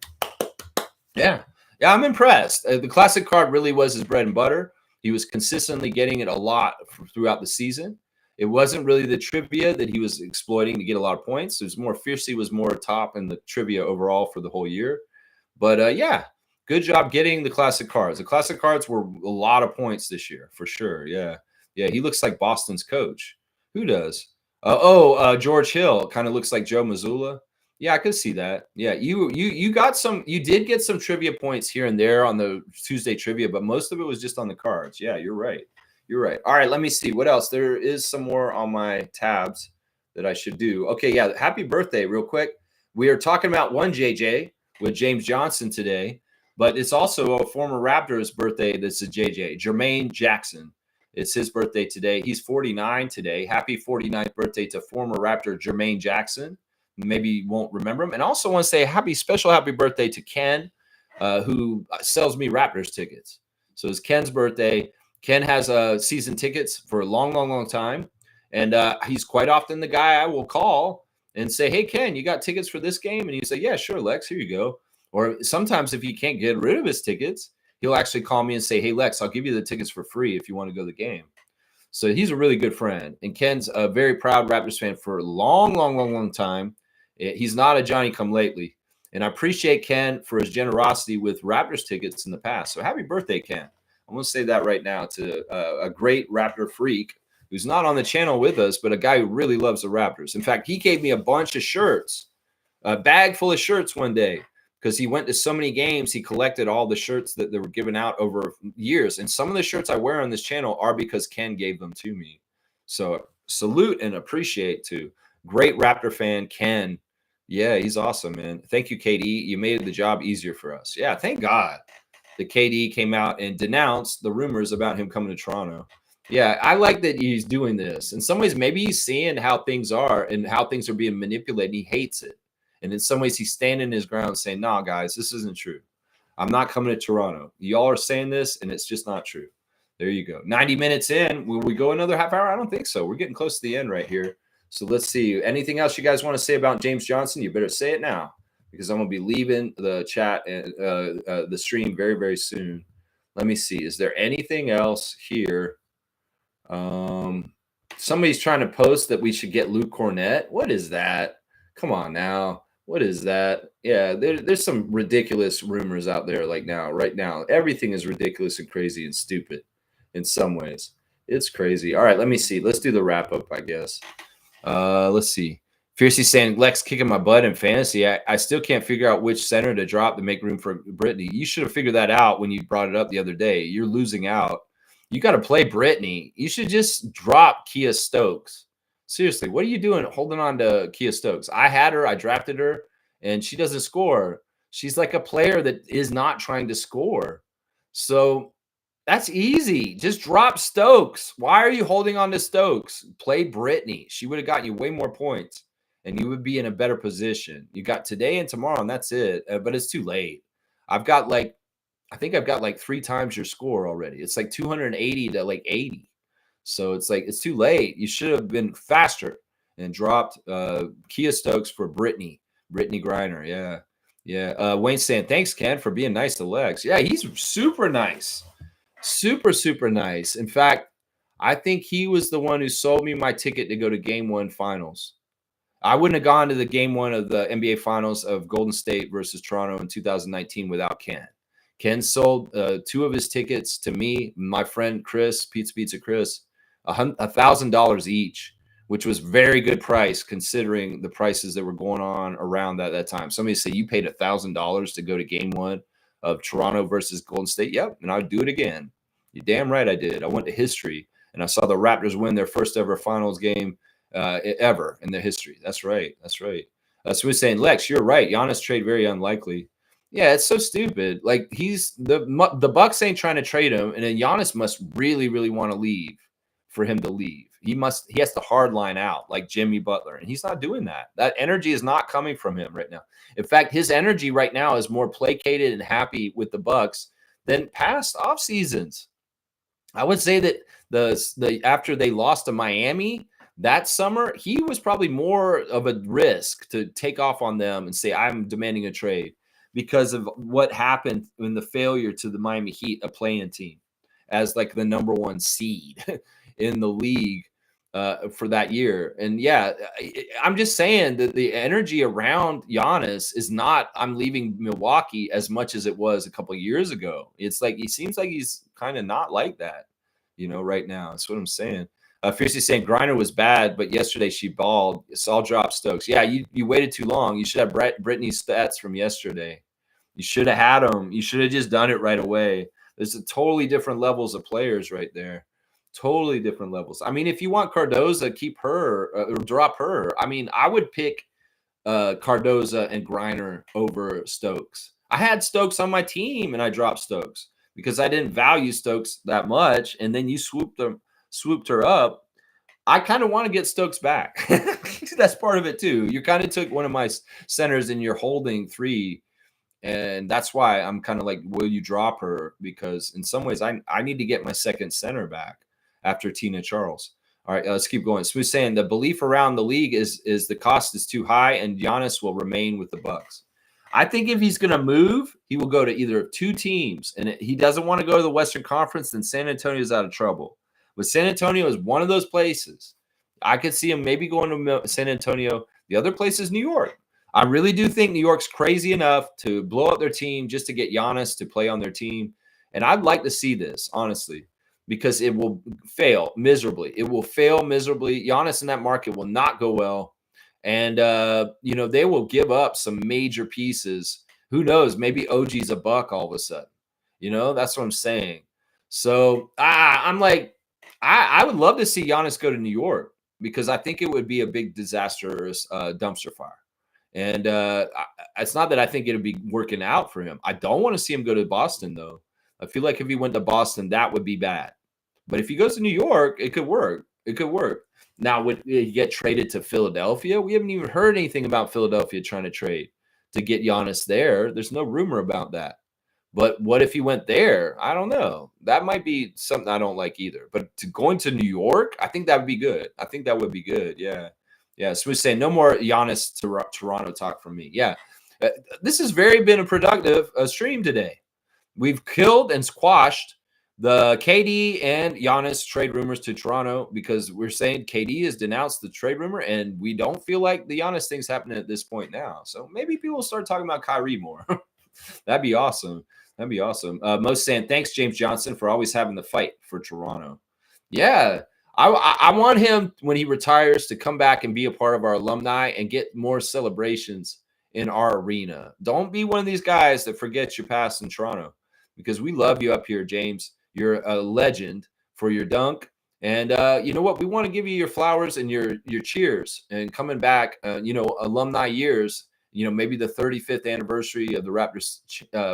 Yeah, I'm impressed. The classic card really was his bread and butter. He was consistently getting it a lot throughout the season. It wasn't really the trivia that he was exploiting to get a lot of points. It was more Fiercey was more top in the trivia overall for the whole year. But good job getting the classic cards. The classic cards were a lot of points this year for sure. Yeah, he looks like Boston's coach. Who does? George Hill kind of looks like Joe Mazzulla. Yeah, I could see that. Yeah, you got some. You did get some trivia points here and there on the Tuesday trivia, but most of it was just on the cards. Yeah, you're right. You're right. All right, let me see what else. There is some more on my tabs that I should do. Okay, yeah. Happy birthday, real quick. We are talking about one JJ with James Johnson today, but it's also a former Raptors birthday. That's a JJ, Jermaine Jackson. It's his birthday today. He's 49 today. Happy 49th birthday to former Raptor Jermaine Jackson. Maybe you won't remember him. And also want to say special happy birthday to Ken, who sells me Raptors tickets. So it's Ken's birthday. Ken has season tickets for a long, long, long time. And he's quite often the guy I will call and say, hey, Ken, you got tickets for this game? And you say, yeah, sure, Lex, here you go. Or sometimes if he can't get rid of his tickets, he'll actually call me and say, hey, Lex, I'll give you the tickets for free if you want to go to the game. So he's a really good friend. And Ken's a very proud Raptors fan for a long, long, long, long time. He's not a Johnny-come-lately. And I appreciate Ken for his generosity with Raptors tickets in the past. So happy birthday, Ken. I'm going to say that right now to a great Raptor freak who's not on the channel with us, but a guy who really loves the Raptors. In fact, he gave me a bunch of shirts, a bag full of shirts one day, because he went to so many games. He collected all the shirts that were given out over years. And some of the shirts I wear on this channel are because Ken gave them to me. So salute and appreciate to great Raptor fan, Ken. Yeah, he's awesome, man. Thank you, KD. You made the job easier for us. Yeah, thank God that KD came out and denounced the rumors about him coming to Toronto. Yeah, I like that he's doing this. In some ways, maybe he's seeing how things are and how things are being manipulated. He hates it. And in some ways, he's standing his ground saying, nah, guys, this isn't true. I'm not coming to Toronto. Y'all are saying this, and it's just not true. There you go. 90 minutes in. Will we go another half hour? I don't think so. We're getting close to the end right here. So let's see. Anything else you guys want to say about James Johnson? You better say it now, because I'm going to be leaving the chat and the stream very, very soon. Let me see. Is there anything else here? Somebody's trying to post that we should get Luke Cornett. What is that? Come on now. What is that? Yeah, there's some ridiculous rumors out there right now. Everything is ridiculous and crazy and stupid in some ways. It's crazy. All right, let me see. Let's do the wrap up, I guess. Let's see. Fiercey saying, Lex kicking my butt in fantasy. I still can't figure out which center to drop to make room for Brittany. You should have figured that out when you brought it up the other day. You're losing out. You got to play Brittany. You should just drop Kia Stokes. Seriously, what are you doing holding on to Kia Stokes? I had her. I drafted her, and she doesn't score. She's like a player that is not trying to score. So that's easy. Just drop Stokes. Why are you holding on to Stokes? Play Brittany. She would have gotten you way more points, and you would be in a better position. You got today and tomorrow, and that's it. But it's too late. I think I've got like 3 times your score already. It's like 280 to like 80. So it's like, it's too late. You should have been faster and dropped Kia Stokes for Brittany Griner. Yeah. Yeah. Wayne saying, thanks, Ken, for being nice to Lex. Yeah, he's super nice. Super, super nice. In fact, I think he was the one who sold me my ticket to go to Game 1 finals. I wouldn't have gone to the Game 1 of the NBA Finals of Golden State versus Toronto in 2019 without Ken. Ken sold 2 of his tickets to me, my friend Chris, Pizza Chris, $1,000 each, which was very good price considering the prices that were going on around that time. Somebody said, you paid $1,000 to go to Game 1 of Toronto versus Golden State? Yep, and I'd do it again. You're damn right I did. I went to history, and I saw the Raptors win their first ever finals game ever in their history. That's right. That's right. So we're saying, Lex, you're right. Giannis trade very unlikely. Yeah, it's so stupid. Like, the Bucks ain't trying to trade him, and then Giannis must really, really want to leave for him to leave. He has to hard line out like Jimmy Butler, and he's not doing that. That energy is not coming from him right now. In fact, his energy right now is more placated and happy with the Bucks than past off seasons. I would say that the after they lost to Miami that summer, he was probably more of a risk to take off on them and say, I'm demanding a trade, because of what happened in the failure to the Miami Heat, a play-in team, as like the #1 seed in the league for that year. And yeah, I'm just saying that the energy around Giannis is not, I'm leaving Milwaukee, as much as it was a couple of years ago. It's like, he seems like he's kind of not like that, right now. That's what I'm saying. Fiercely saying Griner was bad, but yesterday she balled. It's all drop Stokes. Yeah, you waited too long. You should have Brittany's stats from yesterday. You should have had them. You should have just done it right away. There's a totally different levels of players right there. Totally different levels. I mean, if you want Cardoza, keep her or drop her. I mean, I would pick Cardoza and Griner over Stokes. I had Stokes on my team, and I dropped Stokes because I didn't value Stokes that much. And then you swooped her up. I kind of want to get Stokes back. That's part of it too. You kind of took one of my centers and you're holding 3. And that's why I'm kind of like, will you drop her? Because in some ways, I need to get my second center back after Tina Charles. All right, let's keep going. Smooth saying the belief around the league is the cost is too high, and Giannis will remain with the Bucks. I think if he's going to move, he will go to either 2 teams, and he doesn't want to go to the Western Conference. Then San Antonio's out of trouble. But San Antonio is one of those places. I could see him maybe going to San Antonio. The other place is New York. I really do think New York's crazy enough to blow up their team just to get Giannis to play on their team. And I'd like to see this, honestly. because it will fail miserably. It will fail miserably. Giannis in that market will not go well. And, they will give up some major pieces. Who knows? Maybe OG's a buck all of a sudden. That's what I'm saying. So I'm like, I would love to see Giannis go to New York because I think it would be a big disastrous dumpster fire. And it's not that I think it'll be working out for him. I don't want to see him go to Boston, though. I feel like if he went to Boston, that would be bad. But if he goes to New York, it could work. It could work. Now, would he get traded to Philadelphia? We haven't even heard anything about Philadelphia trying to trade to get Giannis there. There's no rumor about that. But what if he went there? I don't know. That might be something I don't like either. But going to New York, I think that would be good. I think that would be good. Yeah. Yeah. So we're saying no more Giannis to Toronto talk from me. Yeah. This has been a productive stream today. We've killed and squashed the KD and Giannis trade rumors to Toronto because we're saying KD has denounced the trade rumor and we don't feel like the Giannis thing's happening at this point now. So maybe people will start talking about Kyrie more. That'd be awesome. That'd be awesome. Most saying, thanks, James Johnson, for always having the fight for Toronto. Yeah. I want him, when he retires, to come back and be a part of our alumni and get more celebrations in our arena. Don't be one of these guys that forgets your past in Toronto because we love you up here, James. You're a legend for your dunk. And you know what? We want to give you your flowers and your cheers and coming back, alumni years. Maybe the 35th anniversary of the Raptors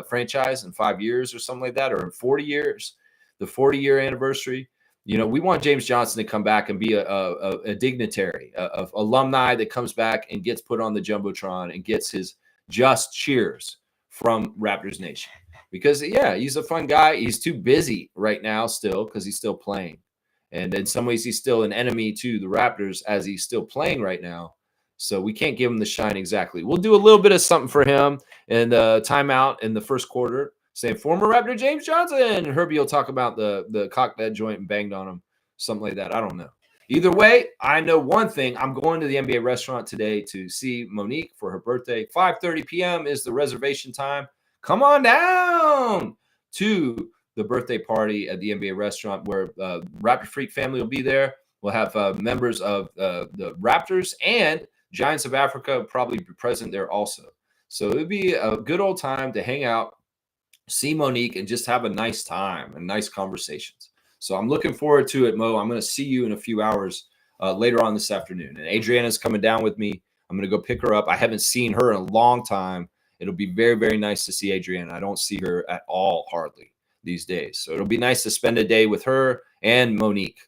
franchise in 5 years or something like that, or in 40 years, the 40-year anniversary. We want James Johnson to come back and be a dignitary, of alumni that comes back and gets put on the Jumbotron and gets his just cheers from Raptors Nation. Because, yeah, he's a fun guy. He's too busy right now still because he's still playing. And in some ways, he's still an enemy to the Raptors as he's still playing right now. So we can't give him the shine exactly. We'll do a little bit of something for him in the timeout in the first quarter, saying former Raptor James Johnson. Herbie will talk about the cocked that joint and banged on him, something like that. I don't know. Either way, I know one thing. I'm going to the NBA restaurant today to see Monique for her birthday. 5:30 p.m. is the reservation time. Come on down to the birthday party at the NBA restaurant where Raptor Freak family will be there. We'll have members of the Raptors and Giants of Africa probably be present there also. So it would be a good old time to hang out, see Monique, and just have a nice time and nice conversations. So I'm looking forward to it, Mo. I'm going to see you in a few hours later on this afternoon. And Adriana's coming down with me. I'm going to go pick her up. I haven't seen her in a long time. It'll be very, very nice to see Adriana. I don't see her at all hardly these days. So it'll be nice to spend a day with her and Monique,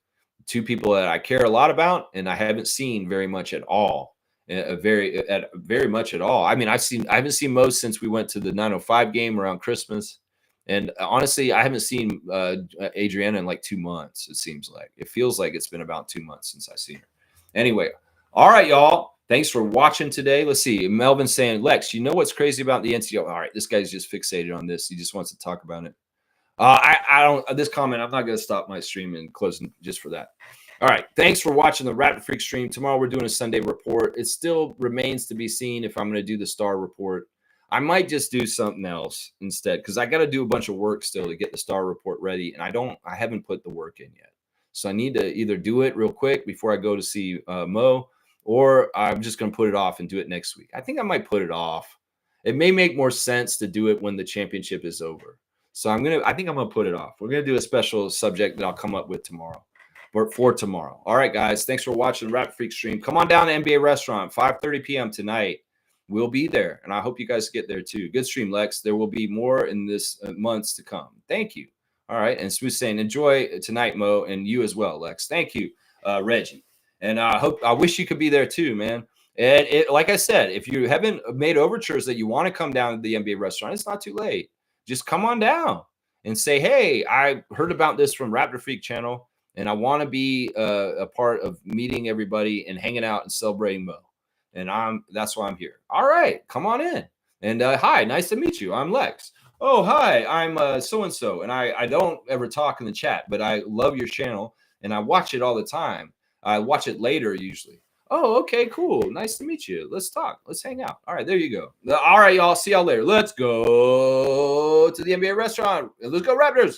two people that I care a lot about and I haven't seen very much at all. Very much at all. I mean, I haven't seen Mo since we went to the 905 game around Christmas. And honestly, I haven't seen Adriana in like 2 months. It seems like it feels like it's been about 2 months since I've seen her. Anyway, all right, y'all. Thanks for watching today. Let's see. Melvin's saying, Lex, you know what's crazy about the NCAA? All right, this guy's just fixated on this. He just wants to talk about it. I don't. This comment, I'm not going to stop my stream and close just for that. All right. Thanks for watching the Raptor Freak stream. Tomorrow we're doing a Sunday report. It still remains to be seen if I'm going to do the Star report. I might just do something else instead because I got to do a bunch of work still to get the Star report ready, and I haven't put the work in yet. So I need to either do it real quick before I go to see Mo, or I'm just going to put it off and do it next week. I think I might put it off. It may make more sense to do it when the championship is over. So I think I'm going to put it off. We're going to do a special subject that I'll come up with tomorrow. For tomorrow. All right, guys. Thanks for watching the Raptor Freak stream. Come on down to NBA Restaurant, 5:30 p.m. tonight. We'll be there, and I hope you guys get there too. Good stream, Lex. There will be more in this months to come. Thank you. All right, and Smooth saying, enjoy tonight, Mo, and you as well, Lex. Thank you, Reggie. And I wish you could be there too, man. And like I said, if you haven't made overtures that you want to come down to the NBA Restaurant, it's not too late. Just come on down and say, hey, I heard about this from Raptor Freak channel. And I want to be a part of meeting everybody and hanging out and celebrating Mo. And that's why I'm here. All right, come on in. And hi, nice to meet you. I'm Lex. Oh, hi, I'm so-and-so. And I don't ever talk in the chat, but I love your channel and I watch it all the time. I watch it later usually. Oh, okay, cool. Nice to meet you. Let's talk. Let's hang out. All right, there you go. All right, y'all. See y'all later. Let's go to the NBA restaurant. Let's go Raptors.